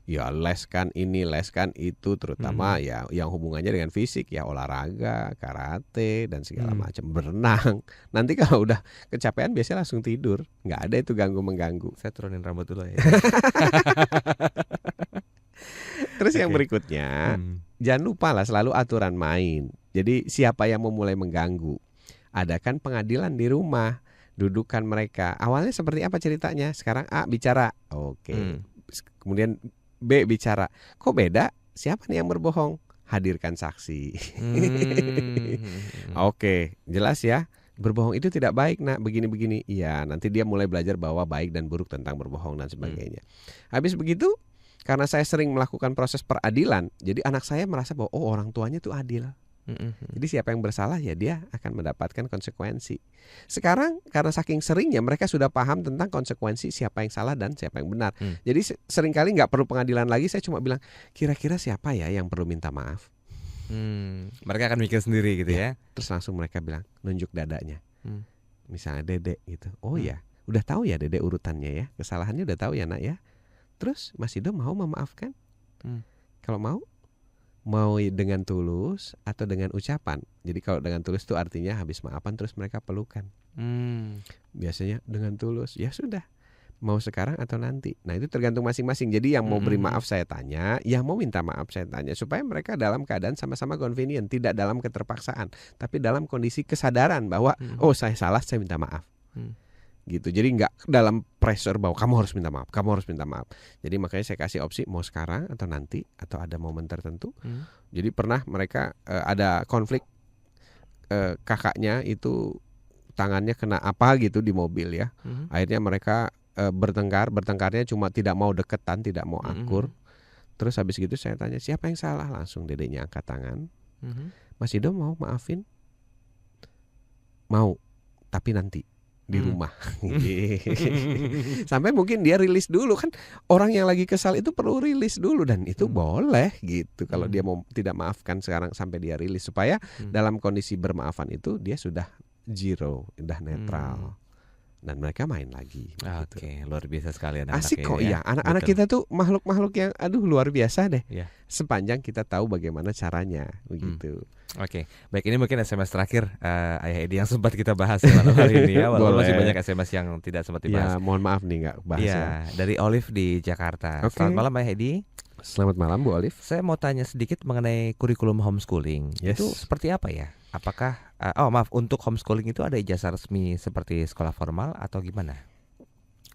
[SPEAKER 3] Ya leskan ini, leskan itu, terutama ya yang hubungannya dengan fisik, ya olahraga, karate dan segala macam, berenang. Nanti kalau udah kecapean biasanya langsung tidur, nggak ada itu ganggu-mengganggu.
[SPEAKER 2] Saya turunin rambut dulu ya.
[SPEAKER 3] Terus yang berikutnya, jangan lupa lah selalu aturan main. Jadi siapa yang memulai mengganggu, adakan pengadilan di rumah. Dudukan mereka. Awalnya seperti apa ceritanya? Sekarang A bicara. Oke. Kemudian B bicara. Kok beda? Siapa nih yang berbohong? Hadirkan saksi. Oke, jelas ya. Berbohong itu tidak baik, nak. Begini-begini. Iya, nanti dia mulai belajar bahwa baik dan buruk tentang berbohong dan sebagainya. Habis begitu, karena saya sering melakukan proses peradilan, jadi anak saya merasa bahwa oh, orang tuanya tuh adil. Jadi siapa yang bersalah ya dia akan mendapatkan konsekuensi. Sekarang karena saking seringnya mereka sudah paham tentang konsekuensi siapa yang salah dan siapa yang benar. Jadi seringkali nggak perlu pengadilan lagi, saya cuma bilang kira-kira siapa ya yang perlu minta maaf.
[SPEAKER 2] Mereka akan mikir sendiri gitu ya.
[SPEAKER 3] Terus langsung mereka bilang nunjuk dadanya. Misalnya Dede gitu. Oh ya, udah tahu ya Dede urutannya ya, kesalahannya udah tahu ya nak ya. Terus Mas Ido mau memaafkan? Kalau mau, mau dengan tulus atau dengan ucapan. Jadi kalau dengan tulus itu artinya habis maafan terus mereka pelukan. Biasanya dengan tulus, ya sudah, mau sekarang atau nanti. Nah itu tergantung masing-masing. Jadi yang mau beri maaf saya tanya, yang mau minta maaf saya tanya, supaya mereka dalam keadaan sama-sama convenient, tidak dalam keterpaksaan, tapi dalam kondisi kesadaran bahwa oh saya salah, saya minta maaf. Gitu. Jadi nggak dalam pressure bahwa kamu harus minta maaf, kamu harus minta maaf. Jadi makanya saya kasih opsi mau sekarang atau nanti atau ada momen tertentu. Jadi pernah mereka ada konflik, kakaknya itu tangannya kena apa gitu di mobil ya. Akhirnya mereka bertengkarnya cuma tidak mau deketan, tidak mau akur. Terus habis gitu saya tanya siapa yang salah, langsung dedenya angkat tangan. Mas Ido mau maafin? Mau, tapi nanti di rumah. Sampai mungkin dia rilis dulu, kan orang yang lagi kesal itu perlu rilis dulu, dan itu boleh gitu kalau dia mau tidak maafkan sekarang sampai dia rilis, supaya dalam kondisi bermaafan itu dia sudah zero, udah netral. Dan mereka main lagi.
[SPEAKER 2] Oke, luar biasa sekali anak-anak.
[SPEAKER 3] Asik kok ya, anak-anak kita tuh makhluk-makhluk yang luar biasa deh. Sepanjang kita tahu bagaimana caranya, begitu.
[SPEAKER 2] Oke, baik, ini mungkin SMS terakhir Ayah Edi yang sempat kita bahas malam hari ini ya. Walaupun masih banyak SMS yang tidak sempat dibahas.
[SPEAKER 3] Ya, mohon maaf nih nggak bahas.
[SPEAKER 2] Ya, dari Olive di Jakarta. Selamat malam Ayah Edi.
[SPEAKER 3] Selamat malam Bu Olive.
[SPEAKER 2] Saya mau tanya sedikit mengenai kurikulum homeschooling. Itu seperti apa ya? Apakah untuk homeschooling itu ada ijazah resmi seperti sekolah formal atau gimana?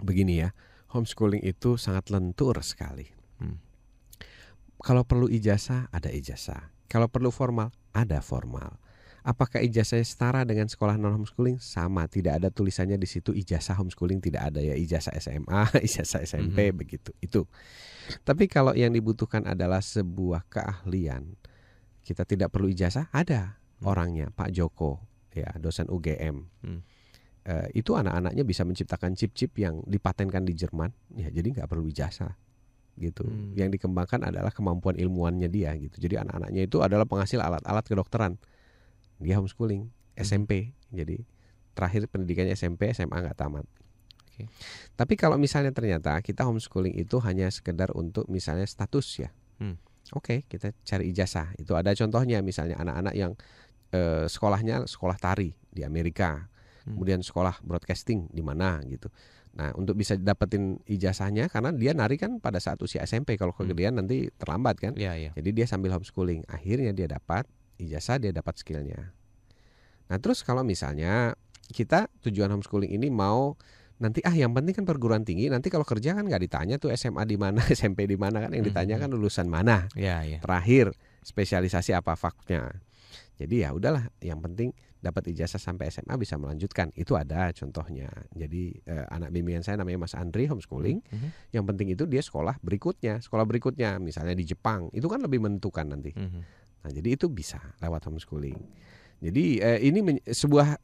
[SPEAKER 3] Begini ya, homeschooling itu sangat lentur sekali. Kalau perlu ijazah, ada ijazah. Kalau perlu formal, ada formal. Apakah ijazahnya setara dengan sekolah non homeschooling? Sama, tidak ada tulisannya di situ ijazah homeschooling, tidak ada ya, ijazah SMA, ijazah SMP begitu. Itu. Tapi kalau yang dibutuhkan adalah sebuah keahlian, kita tidak perlu ijazah, ada orangnya, Pak Joko, ya, dosen UGM. Itu anak-anaknya bisa menciptakan chip-chip yang dipatenkan di Jerman, ya, jadi nggak perlu ijazah. Gitu. Yang dikembangkan adalah kemampuan ilmuannya dia gitu. Jadi anak-anaknya itu adalah penghasil alat-alat kedokteran. Dia homeschooling SMP. Jadi terakhir pendidikannya SMP, SMA nggak tamat. Tapi kalau misalnya ternyata kita homeschooling itu hanya sekedar untuk misalnya status ya. Oke, kita cari ijazah. Itu ada contohnya, misalnya anak-anak yang sekolahnya sekolah tari di Amerika. Kemudian sekolah broadcasting di mana gitu. Nah, untuk bisa dapetin ijazahnya, karena dia nari kan pada saat usia SMP, kalau kegedean nanti terlambat kan. Jadi dia sambil homeschooling, akhirnya dia dapat ijazah, dia dapat skillnya. Nah terus kalau misalnya kita tujuan homeschooling ini mau nanti yang penting kan perguruan tinggi, nanti kalau kerja kan nggak ditanya tuh SMA di mana, SMP di mana, kan yang ditanya kan lulusan mana, terakhir spesialisasi apa faknya. Jadi ya udahlah, yang penting dapat ijazah sampai SMA bisa melanjutkan. Itu ada contohnya. Jadi anak bimbingan saya namanya Mas Andri homeschooling. Yang penting itu dia sekolah berikutnya misalnya di Jepang, itu kan lebih menentukan nanti. Nah, jadi itu bisa lewat homeschooling. Jadi ini sebuah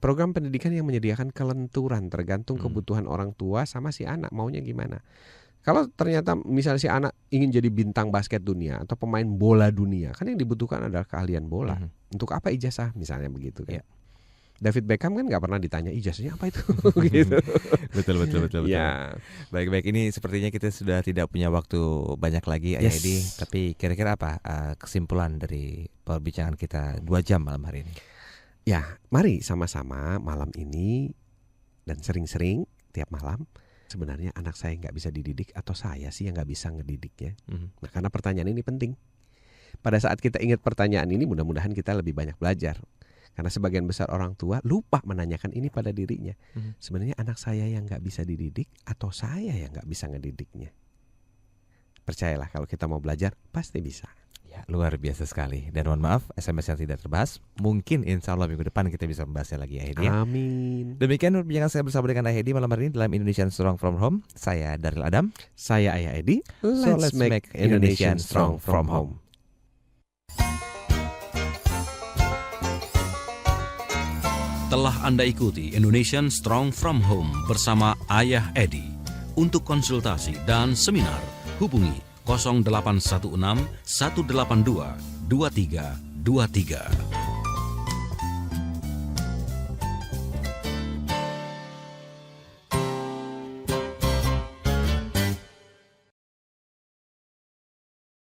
[SPEAKER 3] program pendidikan yang menyediakan kelenturan tergantung kebutuhan orang tua sama si anak maunya gimana. Kalau ternyata misalnya si anak ingin jadi bintang basket dunia atau pemain bola dunia, kan yang dibutuhkan adalah keahlian bola. Untuk apa ijazah misalnya begitu kan? David Beckham kan nggak pernah ditanya ijazahnya apa itu. Gitu.
[SPEAKER 2] Betul. Ya. Baik, ini sepertinya kita sudah tidak punya waktu banyak lagi Ayah Edi. Tapi kira-kira apa kesimpulan dari perbincangan kita 2 jam malam hari ini?
[SPEAKER 3] Ya, mari sama-sama malam ini dan sering-sering tiap malam. Sebenarnya anak saya nggak bisa dididik atau saya sih yang nggak bisa ngedidiknya. Nah, karena pertanyaan ini penting. Pada saat kita ingat pertanyaan ini, mudah-mudahan kita lebih banyak belajar. Karena sebagian besar orang tua lupa menanyakan ini pada dirinya. Sebenarnya anak saya yang nggak bisa dididik atau saya yang nggak bisa ngedidiknya. Percayalah, kalau kita mau belajar pasti bisa.
[SPEAKER 2] Ya, luar biasa sekali. Dan mohon maaf SMS yang tidak terbahas, mungkin insya Allah minggu depan kita bisa membahasnya lagi Ayah Edi.
[SPEAKER 3] Amin.
[SPEAKER 2] Demikian perbincangan saya bersama dengan Ayah Edi malam hari ini dalam Indonesian Strong From Home. Saya Daryl Adam.
[SPEAKER 3] Saya Ayah Edi.
[SPEAKER 2] So let's make Indonesian strong from home.
[SPEAKER 1] Telah Anda ikuti Indonesian Strong From Home bersama Ayah Edi. Untuk konsultasi dan seminar, hubungi 0816 182 2323.